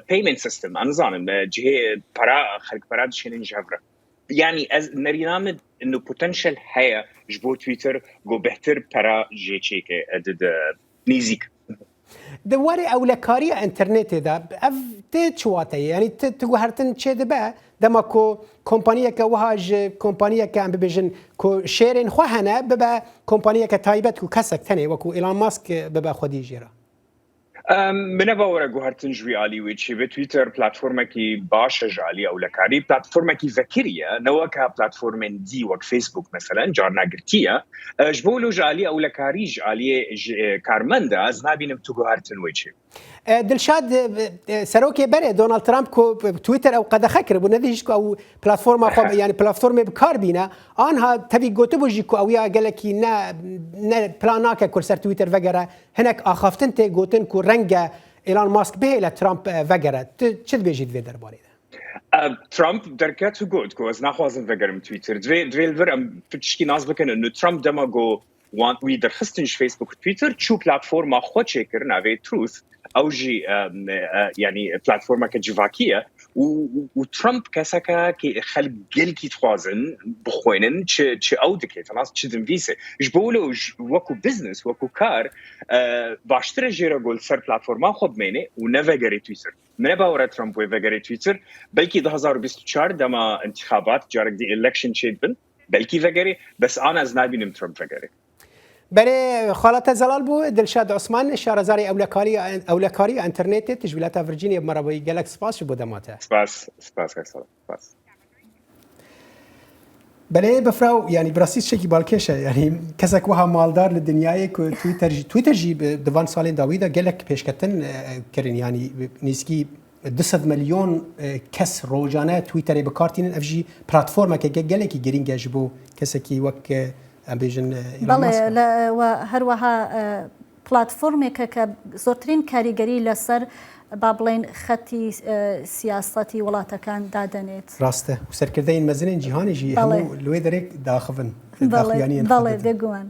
بايمنت سيستم انا ظانم جهه برا خلق براد شنين جافره يعني از نرينامد انه بوتنشال هيا جبو تويتر جو بهتر برا جي تشيك اد نيزيك دواري اولكاريا انترنت ده اف تشواتي يعني تغهرتن تشي دبا دماكو كومبانيا كوهاج كومبانيا كان ببيجن كو شيرين خوهنا ببا كومبانيا كتايبت كو كسك ثاني وكو ايلون ماسك ببا خدي جيرا من باورا گوهرتن جوی علی ویچی به تویتر پلتفرم کی باشه جالی او لکاری پلتفرم کی ذکریه نوکا پلتفرم دی وک فیسبوک مثلا جارنا گرتیه جبولو جالی او لکاری جالی کارمنده از نبینم تو گوهرتن ویچی دلشاد سروكي بري دونالد ترامب كو تويتر او قد خكر بو نديش او بلاتفورم خو يعني بلاتفورم بكاربينا انها تبي جوتبو جيكو او يا قالكي نا بلاناك كل سر تويتر فغرا هناك اخافتن تي جوتن كو رنجا ایلان ماسک به لە ترامپ ڤەگەرە چ دەبێژیت vê derbarê ترامپ derket got ku ez naxwazim vegerim Twitter divê vir em piştî nas bikin nu Trump dema got wan wî derxistin ji Facebook Twitter çû platforma xwe çêkirin avê Truth ew jî yanî platformeke civakî ye û Trump keseka kê xelk gelkî dixwazin bixwînin çi ew dike nas çi dinivîse ji bo wilo wekû business wekû kar baştir e jêra gol ser platforma xwe bimêne û nevegerê Twitter me bawer Trump wê vegerê Twitter belkî 2024 dema intixabat carek dî election çê bin belkî vegerê bes an ez nabînim Trump vegerê برای خالت زلال بو دلشاد عثمان شارزاری اولکاری انترنت تجویلات ورجینیا مربوی گلک سپاس بو دماته سپاس سپاس بله بفراو یعنی براسیس شکی بالکشه یعنی کسک وها مالدار لدنیای که تویتر جی دوان سالین داویدا گلک پیشکتن کرن یعنی نیسکی 200 میلیون کس روزانه تویتر بکارتین افجی پلتفرم که گلکی گرینگ جبو کسکی وک بەڵێ و هەروەها پلاتفۆرمێکە کە زۆرترین کاریگەری لەسەر با بڵێن خەتی سیاسەتی وڵاتەکان دادەنێت ڕاستە و سەرکردەی مەزنین جیهانیژی هەموو لێ دەرێک داخەون بەڵێ دەگوان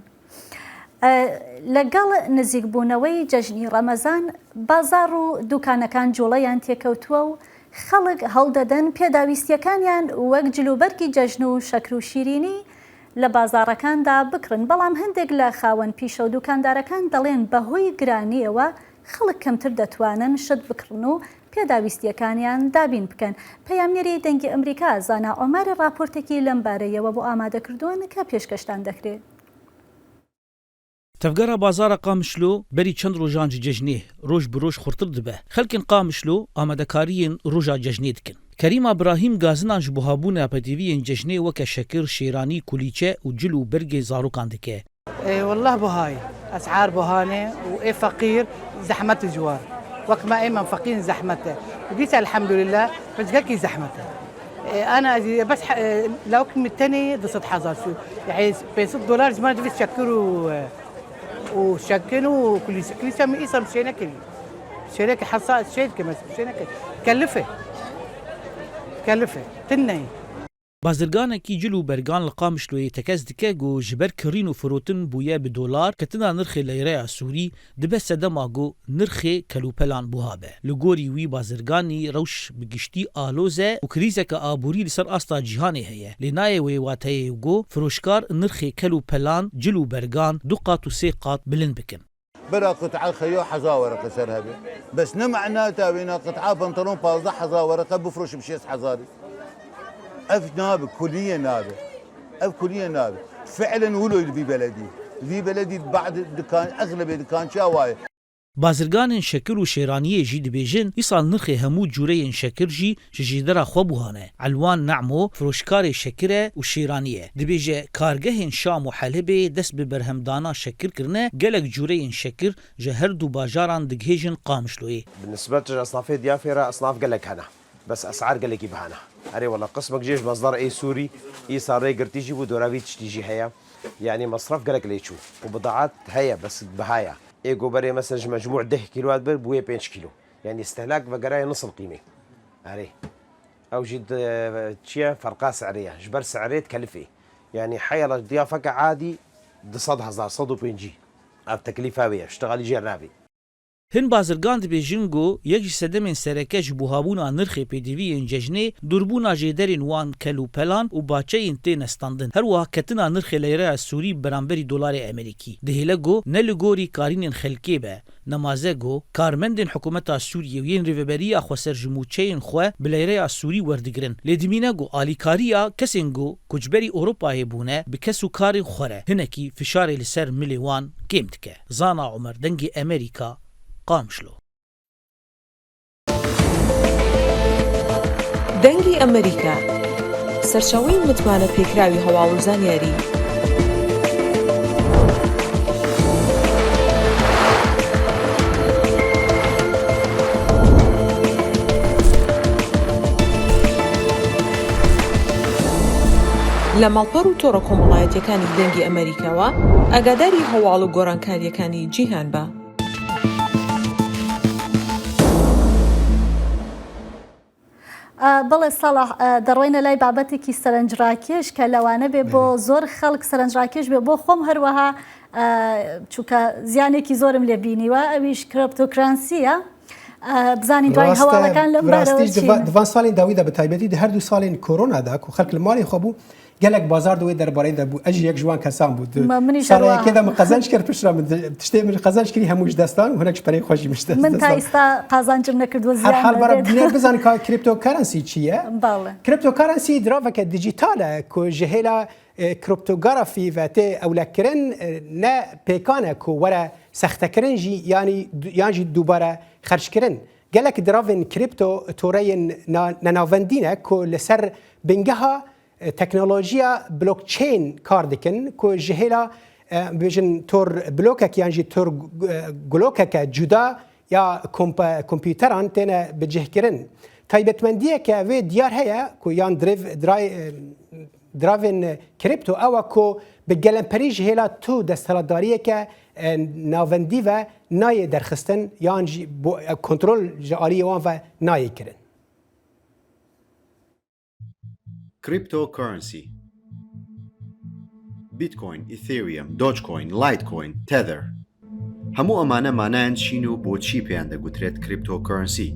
لەگەڵ نزیکبوونەوەی جەژنی ڕەمەزان بازار و دوکانەکان جوڵەیان تێکەوتووە و خەڵک هەڵدەدەن پێداویستیەکانیان وەک جلوبەرگی جەژن و شەکر و شیرینی لە بازارەکاندا بکڕن بەڵام هەندێک لە خاوەن پیشە و دوکاندارەکان دەڵێن بەهۆی گرانیەوە خەڵک کەمتر دەتوانن شت بکڕن و پێداویستیەکانیان دابین بکەن پەیامنێری دەنگی ئەمریکا زانا ئۆماری راپۆرتێکی لەم بارەیەوە بۆ ئامادەکردوون کە پێشکەشتان دەکرێت تەفگەرە بازارە قامشلۆ بەری چەند ڕۆژانجی جەژنێ ڕۆژ بڕۆژ خورتر دەبە خەڵکن قامشلۆ ئامادەکاریین ڕۆژا جەژنێ دکن کەریم ئابراهیم گازنان ji bo hebûna pêdiviyên cejnê weke şekir şêranî kulîçe û cil û bergê zarokan dike والله بهاي اسعار بهانه وايه فقير زحمه الجوار وقت ما ايمن فقير زحمته وقيت الحمد لله فجاكي زحمته انا بس لو كنت الثاني دست حظر يعني $5 زمان تبي تشكروا وشكنوا كل شيء ميسا مشينا كل شركه حصاد شيء كما مشينا كلفه تنهي بازرگانێکی جل و بەرگان لە قامشلۆیە تەکەس دکە گۆ ji ber kirîn û firotin bûye bi dolar ketina nirxê leyreya Sûrî dibe sedema got nirxê kelûpelan buha be li gorî wî bazirganî rewş bi giştî aloz e û krîzeke aborî li ser asta cîhanê heye lê nayê wê wateyê got firoşkar nirxê kelûpelan cil û bergan 2 qat û 3 qat bilind bikin برا قطعة خيو حظا ورقة سرهبة بس نمعناتها بينا قطعة بنطلون باوضة حظا ورقة بفرش بشيس حظاري اف نابه كلية نابه فعلا ولو في بلدي بعض دكان اغلب دكان شاواي بازرگانên şekir û şêraniyê jî dibêjin îsal nirxê hemû cureyên şekir jî ji jîdera xwe bûhane Elwan Nemo firoşkarê şekir e û şêraniyê dibêje kargehên Şam û Helebê dest bi berhemdana şekir kirine gelek cureyên şekir ji her du bajaran digihêjin Qamişloyê بالنسبة لأصنافي ديافيرا أصناف قلك هنا بس أسعار قلك بهنا أري والله قسمك جيش مصدر أي سوري إي صار ريجر تيجي ودورافيتش تيجي هيا يعني مصرف قلك ليشو وبضاعات هيا بس بهايا إيه جوبري مثلا مجموع 10 كيلو هاد بويه 5 كيلو يعني استهلاك بقرايه نص القيمة أري أو جد تشيا فرقات سعرية جبر سعرية تكلفي يعني حيلا ضيافك عادي صد هزار صدو بينجي أب تكلفة بيه اشتغالي جرابي Hin bazirgan dibêjin got yek ji sedemên sereke ji buhabûna nirxê pêdiviyên cejnê durbûna jêderên wan kel û pelan û baçeyên tê nestandin her wiha ketina nirxê leyreya Sûrî beramberî dolarê Amerîkî dihêle got ne li gorî karînên xelkê be nemaze got karmendên hikûmeta Sûriyê û yên rêveberiya xweser ji mûçeyên xwe bi leyreya Sûrî werdigirin lê dimîne got alîkariya kesên got koçberî Ewropayê bûne bi kes û karên xwe re hinekî fişarê li ser milê wan kêm dike Zana Umer dengê Amerîka قامشلو دەنگی ئەمریکا سەرچاوەی متمانە پێکراوی هەواڵ و زانیاری لە ماڵپەڕ و تۆڕە کۆمەڵایەتیەکانی دەنگی ئەمریکاوە ئاگاداری هەواڵ و گۆڕانکاریەکانی جیهان بە بەڵێ ساڵح دەڕۆینە لای بابەتێکی سەرنجڕاکێش کە لەوانە بێ بۆ زۆر خەڵک سەرنجڕاکێش بێ بۆ خۆم هەروەها چونکە زیانێکی زۆرم لێ بینیوە ئەویش کریپتۆکرانسیە بزانین دوای هەواڵەکان لەم بارەوە دوان ساڵین داویدا بە تایبەتی هەردوو ساڵین کۆرۆنادا و خەڵک لە ماڵی خۆ بوو gelek bazar doê derbarê de bû ez jî yek ji wan kesan bû salekê de min qezenc kir pişra min tiştê min qezenc kirî hemû ji destan û hinek ji perê xwe jî min ji destan min ta îsta qazancim nekirdiwe ziyan her hal bara binê bizanin ka kriptocurrency çi ye kriptocurrency diraveke dijîtal e ku ji hêla kriptografî ve tê ewlekirin ne pêkan e ku were sextekirin jî yan jî dubare xerckirin gelek diravên kripto toreyên nenavendî ne ku li ser bingeha teknolojiya blockchain kar dikin ku ji hêla bijin tor blokek yan jî tor glokeke cuda ya kompîteran têne bicihkirin taybetmendiyeke vê diyar heye ku yan diravên kripto ew ku bi gelemperî ji hêla tu desthilatdariyeke navendî ve nayê derxistin yan jî kontrol ji aliyê wan ve nayê kirin. Cryptocurrency Bitcoin, Ethereum, Dogecoin, Litecoin, Tether هەموو ئەمانە مانایان چین و بۆچی پێیان دەگوترێت کریپتۆکەرنسی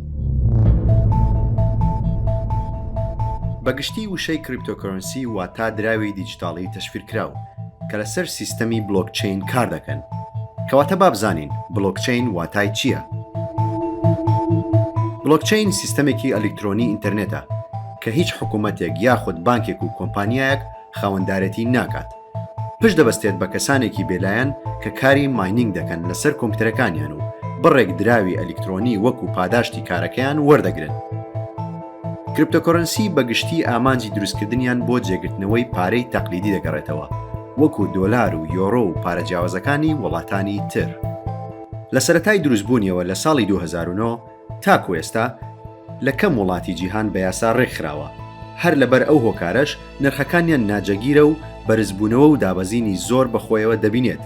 بەگشتی وشەی کریپتۆکەرنسی واتە دراوی دیجیتاڵی تەشفیرکراو کە لەسەر سیستەمی بلۆکچین کار دەکەن کەواتە با بزانین بلۆکچین واتای چییە؟ بلۆکچین سیستەمێکی ئەلکترۆنی ئینتەرنێتە کە هیچ حکوومەتێک یاخود بانکێک و کۆمپانیایەک خاوەندارەتی ناکات پشت دەبەستێت بە کەسانێکی بێلایەن کە کاری ماینینگ دەکەن لەسەر کۆمپیوتەرەکانیان و بڕێک دراوی ئەلکترۆنی وەکو پاداشتی کارەکەیان وەردەگرن کریپتۆکەرنسی بەگشتی ئامانجی دروستکردنیان بۆ جێگرتنەوەی پارەی تەقلیدی دەگەڕێتەوە وەکو دۆلار و یۆرۆ و پارە جیاوازەکانی وڵاتانی تر لە سەرەتای دروستبوونیەوە لە ساڵی 2009 تاکو ئێستا لە کەم وڵاتی جیهان بە یاسا ڕێکخراوە هەر لەبەر ئەو هۆکارەش نرخەکانیان ناجەگیرە و بەرزبوونەوە و دابەزینی زۆر بەخۆیەوە دەبینێت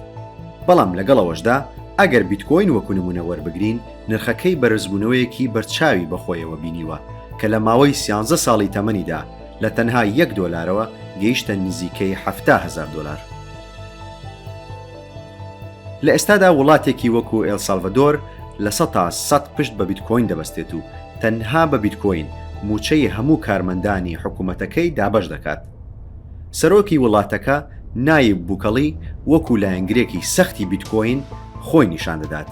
بەڵام لەگەڵەوەشدا ئەگەر بیتکۆین وەکو نمونە وەربگرین نرخەکەی بەرزبوونەوەیەکی بەرچاوی بەخۆیەوە بینیوە کە لە ماوەی 13 ساڵی تەمەنیدا لە تەنها $1 گەیشتە نزیکەی $70,000 لە ئێستادا وڵاتێکی وەکو ئێلسالڤادۆر لە 100 پشت بە بیتکۆین دەبەستێت و تەنها بە بیتکۆین موچەی هەموو کارمەندانی حکوومەتەکەی دابەش دەکات سەرۆکی وڵاتەکە نایب بووکەڵی وەکو لایەنگرێکی سەختی بیتکۆین خۆی نیشان دەدات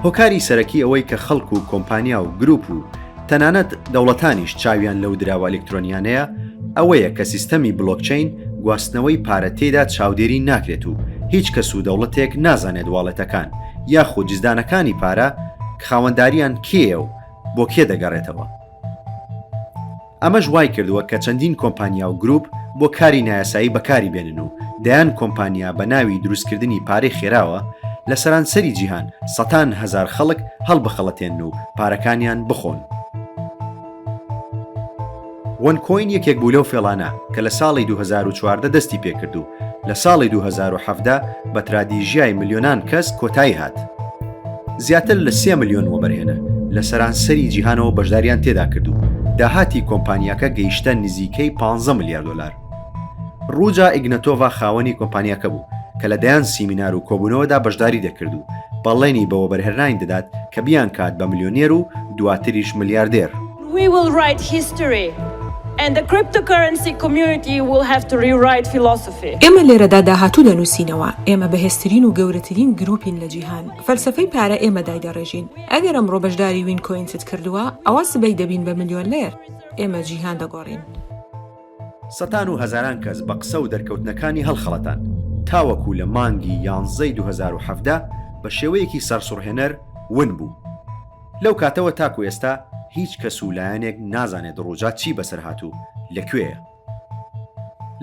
هۆکاری سەرەکی ئەوەی کە خەڵک و کۆمپانیا و گروپ و تەنانەت دەوڵەتانیش چاویان لەو دراوە ئەلکترۆنیانەیە ئەوەیە کە سیستەمی بلۆکچین گواستنەوەی پارە تێدا چاودێری ناکرێت و هیچ کەس و دەوڵەتێک نازانێت واڵەتەکان یاخود جزدانەکانی پارە خاوەنداریان کێیە و بۆ کێ دەگەڕێتەوە ئەمەش وای کردووە کە چەندین کۆمپانیا و گروپ بۆ کاری نایاسایی بەکاری بێنن و دەیان کۆمپانیا بە ناوی دروستکردنی پارەی خێراوە لە سەرانسەری جیهان سەتان هەزار خەڵک هەڵبەخەڵەتێن و پارەکانیان بخۆن وەنکۆین یەکێک بوو لەو فێڵانە کە لە ساڵی 2014 دەستی پێکرد و لە ساڵی 2017 بە ترادیژیای ملیۆنان کەس کۆتایی هات زیاتر لە 3 ملیۆن وەبەرهێنە لە سەرانسەری جیهانەوە بەشداریان تێدا کرد و داهاتی کۆمپانیاکە گەیشتە نزیکەی $15 ملیارد ڕوجا ئیگنەتۆڤا خاوەنی کۆمپانیاکە بوو کە لە دەیان سیمینار و کۆبوونەوەدا بەشداری دەکرد و بەڵێنی بەوە بەرهێنانی دەدات کە بیان کات بە ملیۆنێر و دواتریش ملیاردێر We will write history and the cryptocurrency community will have to rewrite philosophy. ئێمە لێرەدا داهاتوو دەنووسینەوە ئێمە بەهێزترین و گەورەترین گروپین لە جیهان فەلسەفەی پارە ئێمە دایدەڕێژین ئەگەر ئەمڕۆ بەشداری وین کۆینست کردووە ئەوە سبەی دەبین بە ملیۆنێر ئێمە جیهان دەگۆڕین سەتان و هەزاران کەس بە قسە و دەرکەوتنەکانی هەڵخەڵەتان تاوەکو لە مانگی 11 2017 بە شێوەیەکی سەرسوڕهێنەر ون بوو لەو کاتەوە تاکو ئێستا هیچ کەس و لایەنێک نازانێت ڕۆژات چی بەسەر هاتوو لەکوێیە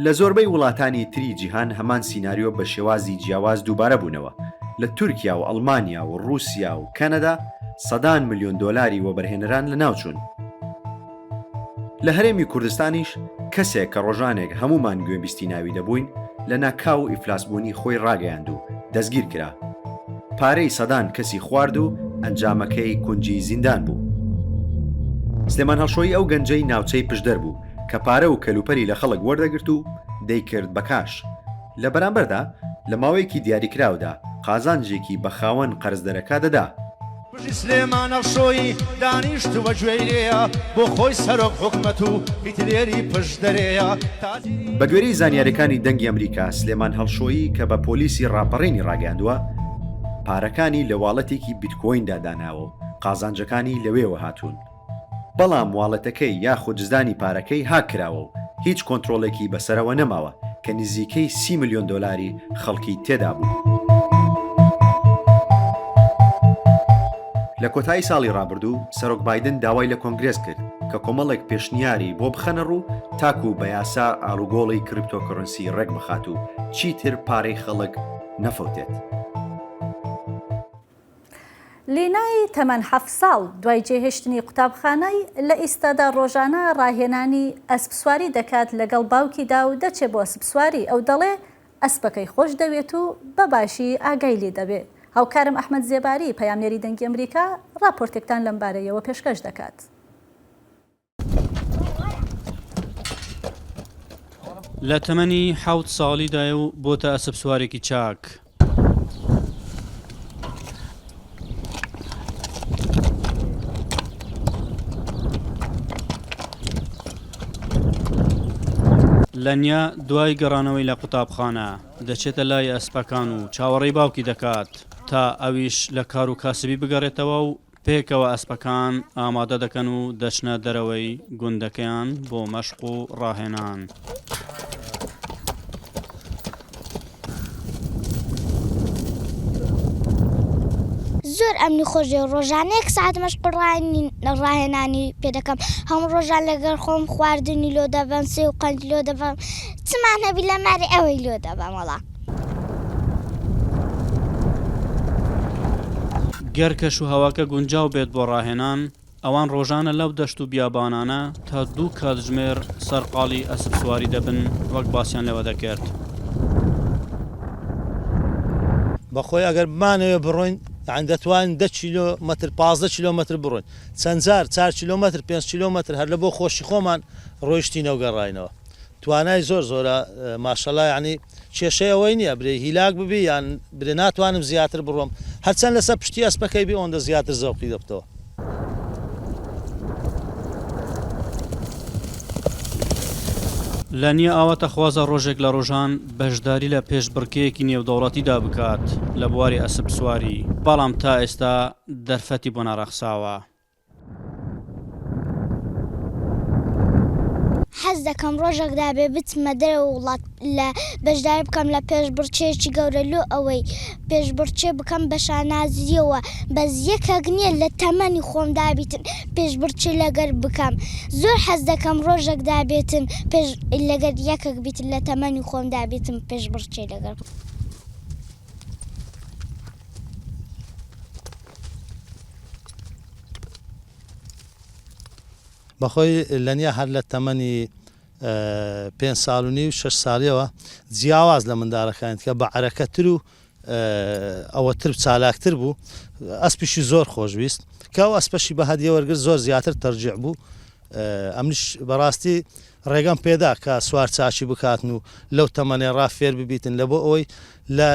لە زۆربەی وڵاتانی تری جیهان هەمان سیناریۆ بە شێوازی جیاواز دووبارە بوونەوە لە تورکیا و ئەڵمانیا و رووسیا و کەنەدا $100 ملیۆن وەبەرهێنەران لە ناوچوون لە هەرێمی کوردستانیش کەسێک کە ڕۆژانێک هەمومان گوێبیستی ناوی دەبووین لە ناکاو ئیفلاسبوونی خۆی ڕاگەیاند و دەستگیر کرا پارەی سەدان کەسی خوارد و ئەنجامەکەی کونجی زیندان بوو سلێمان هەڵشۆی ئەو گەنجەی ناوچەی پشدەر بوو کە پارە و کەلوپەری لە خەڵک وەردەگرت و دەیکرد بە کاش. لە بەرامبەردا لە ماوەیەکی دیاریکراودا قازانجێکی بە خاوەن قەرزدەرەکە دەدا. سلێمان هەڵشۆی دانیشت وە گوێرەیە بۆ خۆی سەرۆک حکومەت و هیتلێری پشدەرەیە. بە گوێرەی زانیاریەکانی دەنگی ئەمریکا سلێمان هەڵشۆیی کە بە پۆلیسی ڕاپەڕێنی ڕاگەاندووە پارەکانی لە واڵەتێکی بیتکۆیندا داناوە و قازانجەکانی لەوێوە هاتوون. بەڵام واڵەتەکەی یاخود جزدانی پارەکەی هاکراوە و هیچ کۆنتڕۆلێکی بەسەرەوە نەماوە کە نزیکەی 30 ملیۆن دۆلاری خەڵکی تێدا بوو. لە کۆتایی ساڵی ڕابردوو سەرۆک بایدن داوای لە کۆنگرێس کرد کە کۆمەڵێک پێشنیاری بۆ بخەنە ڕوو تاکو بە یاسا ئاڵوگۆڵی کریپتۆکۆرنسی ڕێک بخات و چیتر پارەی خەڵک نەفەوتێت. لێنای تەمەن 7 ساڵ دوای جێهێشتنی قوتابخانەی لە ئیستادا ڕۆژانە ڕاهێنانی ئەسپسواری دەکات لەگەڵ باوکیدا و دەچێت بۆ ئەسپسواری ئەو دەڵێ ئەسپەکەی خۆش دەوێت و بەباشی ئاگای لێ دەبێت. هاوکارم ئەحمەد زێباری پەیامنێری دەنگی ئەمریکا راپۆرتێکتان لەم بارەیەوە پێشکەش دەکات. لە تەمەنی 7 ساڵیدایە و بۆتە ئەسپسوارێکی چاک. لەنیا دوای گەڕانەوەی لە قوتابخانە دەچێتە لای ئەسپەکان و چاوەڕێی باوکی دەکات تا ئەویش لە کار و کاسبی بگەڕێتەوە و پێکەوە ئەسپەکان ئامادە دەکەن و دەچنە دەرەوەی گوندەکەیان بۆ مەشق و ڕاهێنان. زۆر ئەمنی خۆشێ ڕۆژانەیەک سعات مەشق ڕاهێنانی پێ دەکەم هەموو ڕۆژان لەگەڵ خۆم خواردنی لۆ دەبەم سێ و قەند لۆ دەبەم چمان هەبی لە ماری ئەوەی لۆ دەبەم وەڵا. گەرکەش و هەواکە گونجاو بێت بۆ ڕاهێنان ئەوان ڕۆژانە لەو دەشت و بیابانانە تا 2 کاتژمێر سەرقاڵی ئەسپسواری دەبن وەک باسییان لەوە دەکرد. بەخۆی ئەگەر بمانەوێ بڕۆین دەتوانین 10 کیلۆمەتر 15 کیلۆمەتر بڕۆین چەندجار 4 کیلۆمەتر 5 کیلۆمەتر هەر لە بۆ خۆشی خۆمان ڕۆیشتینەوە گەڕاینەوە. توانای زۆر زۆرە ماشەڵای ینی کێشەی ئەوەی نییە برێ هیلاک ببی یان برێ ناتوانم زیاتر بڕۆم هەرچەند لەسەر پشتی ئەسپەکەی بێ ئەوەندە زیاتر زەوقی دەبتەوە. لە نییە ئاواتە خوازە ڕۆژێک لە ڕۆژان بەشداری لە پێشبڕکەیەکی نێودەوڵەتیدا بکات لە بواری ئەسپسواری بەڵام تا ئێستا دەرفەتی بۆ ناڕەخساوە. حەز دەکەم ڕۆژێکدا بێ بچمە دەرەوە وڵات لە بەشداری بکەم لە پێشبڕچێکی گەورە لۆ ئەوەی پێشبڕچێ بکەم بە شانازیەوە بەس یەکێک نییە لە تەمەنی خۆمدا بیتن پێشبڕچێ لەگەر بکەم زۆر حەز دەکەم ڕۆژێکدا بێتن لەگەر یەکێک بیتن لە تەمەنی خۆمدا بیتم پێشبڕچێ لەگەر. بەخۆی لەنیا هەر لە تەمەنی 5 ساڵ و نیو 6 ساڵیەوە جیاواز لە منداڵەکانیت کە بە عەرەکەتر و ئەوەتر چالاکتر بوو ئەسپیشی زۆر خۆشویست کە ئەو ئەسپەشی بە هەدیە وەرگرت زۆر زیاتر تەرجیع بوو. ئەمنیش بەڕاستی ڕێگەم پێدا کە سوار چاچی بکاتن و لەو تەمەنێ ڕافێر ببیتن لە بۆ ئەوەی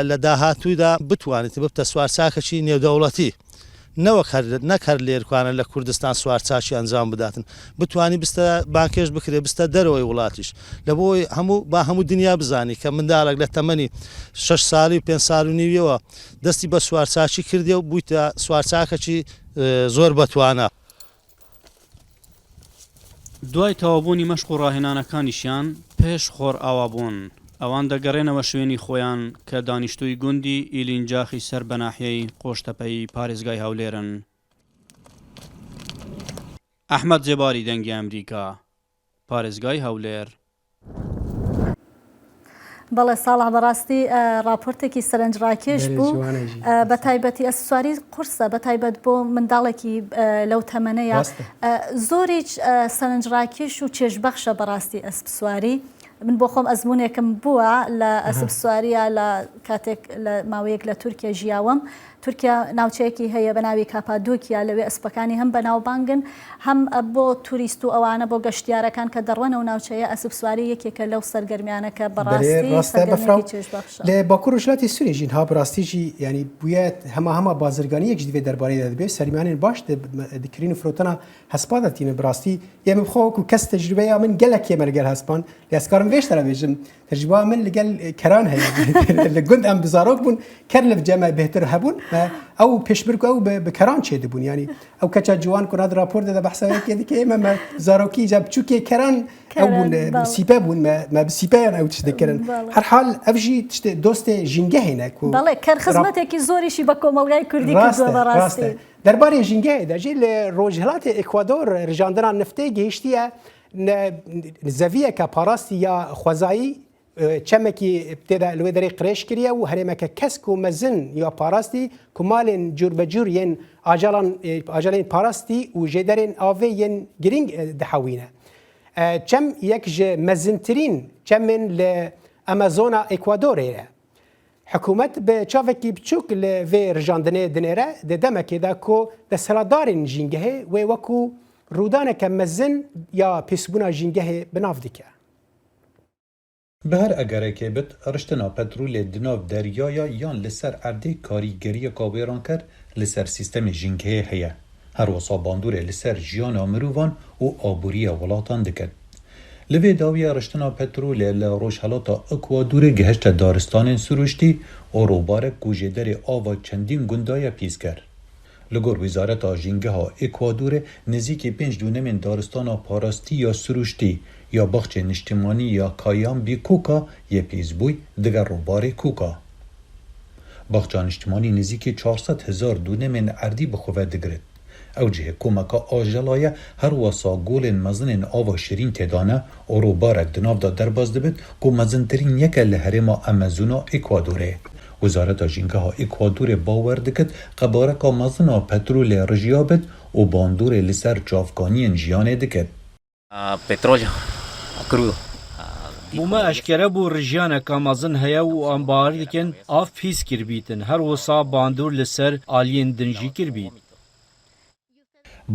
لە داهاتوودا بتوانیت ببتە سوار چاکەی نێودەوڵەتی نەک هەر لێرکوانە لە کوردستان سوار چاچی ئەنجام بداتن بتانی بستە بانکێش بکرێ بستە دەرەوەی وڵاتیش لە بۆی هەموو دنیا بزانی کە منداڵک لە تەمەنی 6 ساڵی و 5 ساڵ و نیویەوە دەستی بە سوار چاچی کردێ و بوویتە سوار چاکەی زۆر بەتوانە. دوای تەوابوونی مەشق و ڕاهێنانەکانیشیان پێش خۆر ئاوابوون ئەوان دەگەڕێنەوە شوێنی خۆیان کە دانیشتووی گوندی ئیلینجاخی سەر بەناحیەی قۆشتەپەی پارێزگای هەولێرن. ئەحمەد زێباری دەنگی ئەمریکا پارێزگای هەولێر. بەڵێ ساڵح بەڕاستی راپۆرتێکی سەرنجڕاکێش بوو بە تایبەتی ئەسپسواری قورسە بە تایبەت بۆ منداڵێکی لەو تەمەنەیە زۆریش سەرنجڕاکێش و چێژبەخشە بەڕاستی ئەسپسواری. من بۆ خۆم ئەزمونێکم بووە لە ئەسپسواریە لە کاتێک لە ماوەیەک لە تورکیا ژیاوم تورکیا ناوچەیەکی هەیە بە ناوی کاپادۆکیا لەوێ ئەسپەکانی هەم بەناوبانگن هەم بۆ توریست و ئەوانە بۆ گەشتیارەکان کە دەڕوەنە و ناوچەیە ئەسب سواری یەکێکە لەو سەرگەرمیانەکە بەڕاستی سەرگەرمیێکی چێژبەخشە. لە باکوور و وڵاتی سووریا ژین ها بڕاستیژی ینی بووە هەما بازرگانی یەک دوێ دەربارەی دەبێت سەرمیانێن باش دکرین فرۆتەنا هەسپادەتینە بڕاستی ئێمە بخۆوەکو کەس تەجروبەیە من گەلێک ئێمە لەگەل هەسپان لێسکارم وێشترە بێژم تەجروبە من لەگەل کەران هەیە لە گوند ئەم بزارۆک بوون کەر لە جەمە بهتر هەبوون ئەو پێشبرک ئەو بە کەران چێ دەبوون ینی ئەو کەچە جوان کۆنات راپۆر دەدا بەحسەوەیەکی دیکە ئێمە زارۆکی جا بچووکێ کەران ئەو بوون سیپە بوون ما بسیپەیان ئەو تشت دەکردن هەر حال ئەوژی دۆستێ ژینگە هێنە بەڵێ کەر خزمەتێکی زۆریشی بە کۆمەڵگای کوردی کردووە بەڕاستی دەربارەی ژینگە دەژی لە ڕۆژهڵاتی ئێکوادۆر ڕژاندنان نفتەی گەیشتیە زەڤیەکە پاراستی یا خوازایی چەمێکی تێدا لێ دەرەی قرێش کردە و هەرێمەکە کەسک و مەزن یا پاراستی کومالێن جور بەجور یەن ئاژەڵێن پاراستی و ژێدەرێن ئاوێ یەن گرنگ دەحەوینە چەم یەک ژە مەزنترین چەمن لە ئەمەزۆنا ئێکوادۆرەیە حکوومەت بە چاوێکی بچووک لە vê ڕژاندنێ دنێرە دەدەمەکێدا کۆ دەسەڵاتدارین ژینگەهێ وێ وەکو ڕوودانێکە مەزن یا پێسبوونا ژینگەهێ بناو دکە. بهر ئەگەرێکێ بت ڕشتنا پەترولێ دناو دەریایە یان لەسەر ئەردەی کاریگەریە کاوێران کرد لەسەر سیستەمی ژینگەهێ هەیە هەروەسا باندورێ لەسەر ژیانە مرۆڤان و ئابووریە وڵاتان دکرد. لەوێ داویە ڕشتنا پەترولێ لە ڕۆژهەڵاتە ئەکوادورێ گەهشتە دارستانên سروشتî û ڕووبارێک ku jê derê ava çendîn gundaya pîs kir. Li gor Wîzareta Jîngeha Ekwadorê nêzîkî 5 dûnemên daristana parastî ya siruştî ya baxçê niştimanî ya Kayambî Kûka yê pîsbûy diger ڕووبارê Kûka. Baxça niştimanî nêzîkî 400,000 dûnemên erdî bi xwe ve digirit. Ew cihê komeka ajelaya her wesa golên mezinên ava şirîn têdane û ڕووبارek di nav da derbas dibit ku mezintirîn yek e li herêma Amazona Ekwadorê. Wizareta Jîngeha Ekwadorê bawer dikit qebareka mezina petrolê rijiya bit û bandorê li ser çavkaniyên jiyanê dikit. Petrol crudo. Bûme eşkere bû rijiyaneka mezin heye û em bawer dikin av pîs kirbîtin her wisa bandor li ser aliyên din jî kirbît.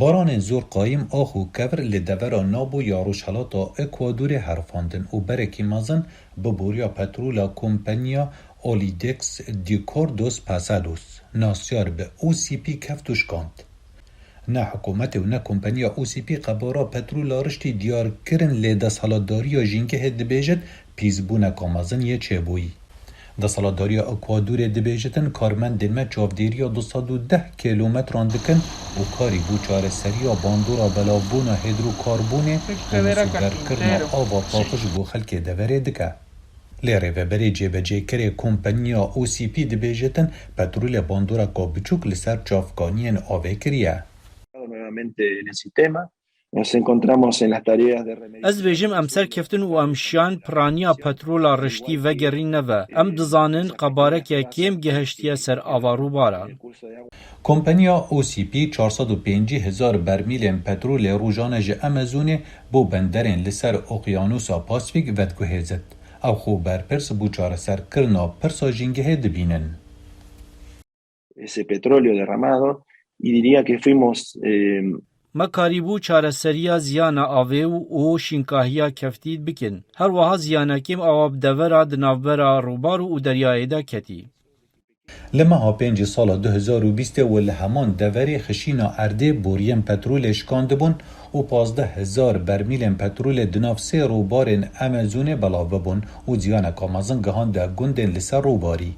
Baranên zor qayîm ax û kevir li devera nabo ya Rojhelata Ekwadorê herfandin û berekî mezin bi boriya petrola kompanya Olidex Dikordos Pasados nasyar bi OCP keft û şkand. Ne hikûmetê û ne kompanya OCP qebara petrola riştî diyarkirin lê desthilatdariya jîngehê dibêjit pîsbûneka mezin yê çêbûyî. Desthilatdariya Ekwadorê dibêjitin karmendên me çavdêriya 210 kilometran dikin û karî bû çareseriya bandora belavbûna hidrokarbonê û sugerkirina ava paqij bû xelkê deverê dike. Lê rêveberê cêbecêkirê kompanya OCP dibêjitin petrolê bandoreka biçûk li ser çavkaniyên avê kiriye. Ez bêjim em serkeftin û em şiyan piraniya petrola riştî vegerîneve. Em dizanin qebarekê kêm gihiştiye ser ava rûbaran. Kompanya OCP 450,000 bermîlên petrolê rojane ji Amazonê bo benderên li ser Okyanusa Pasifîk vedguhêzit. Ew xwe berpirs bû çareserkirina pirsa jîngehê dibînin. Me karîbû çareseriya ziyana avê û şînkahiya keftî bikin. Her wiha ziyanekêm awa bi devera di navbera rûbar û deryayê de ketî. Li meha pêncî sala 2020 û li heman deverê xişîna erdê boriyên petrolê şikandibûn û 15,000 bermîlên petrolê di nav sê rûbarên Amazonê belav bibûn û ziyaneka mezin gihande gundên li ser rûbarî.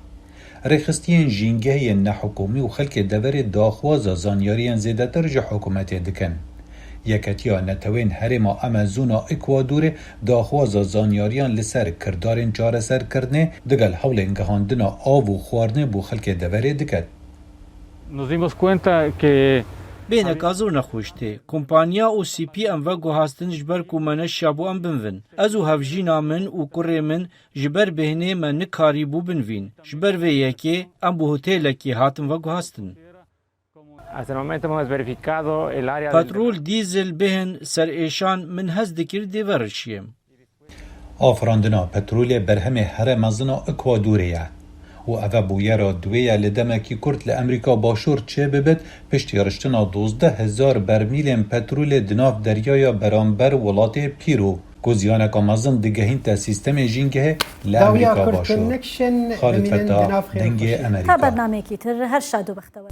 Rêxistiyên jîngehiyên nehikûmî û xelkê deverê daxwaza zanyariyên zêdetir ji hikûmetê dikin. Yeketiya netewên herêma Amazona Ekwadorê daxwaza zanyariyan li ser kirdarên çareserkirinê digel hewlên gihandina av û xwarinê bû xelkê deverê diket. Bêneka zor nexweş tê. Kompanya OCP em ve guhastin ji ber ku me neşiya bû em binvin. Ez û hevjîna min û kurê min ji ber bêhnê me nikarîbû binvîn. Ji ber vê yekê em bi hotelekê hatin ve guhastin. Petrol, dîzel bêhin serêşan min hez dikir dê ve rişiyem. Afirandina petrolê berhemê here mezina Ekwadorê ye. و اوه بویه را دویه لدمکی کرد لامریکا باشور چه ببید پشتی رشتنا 12,000 برمیل پترول دناف دریایا برانبر ولات پیرو گوزیانه کامازن دگهین تا سیستم جینگه لامریکا باشور خالد فتاح دنگ امریکا تا برنامه کی تر هر شاد و بختور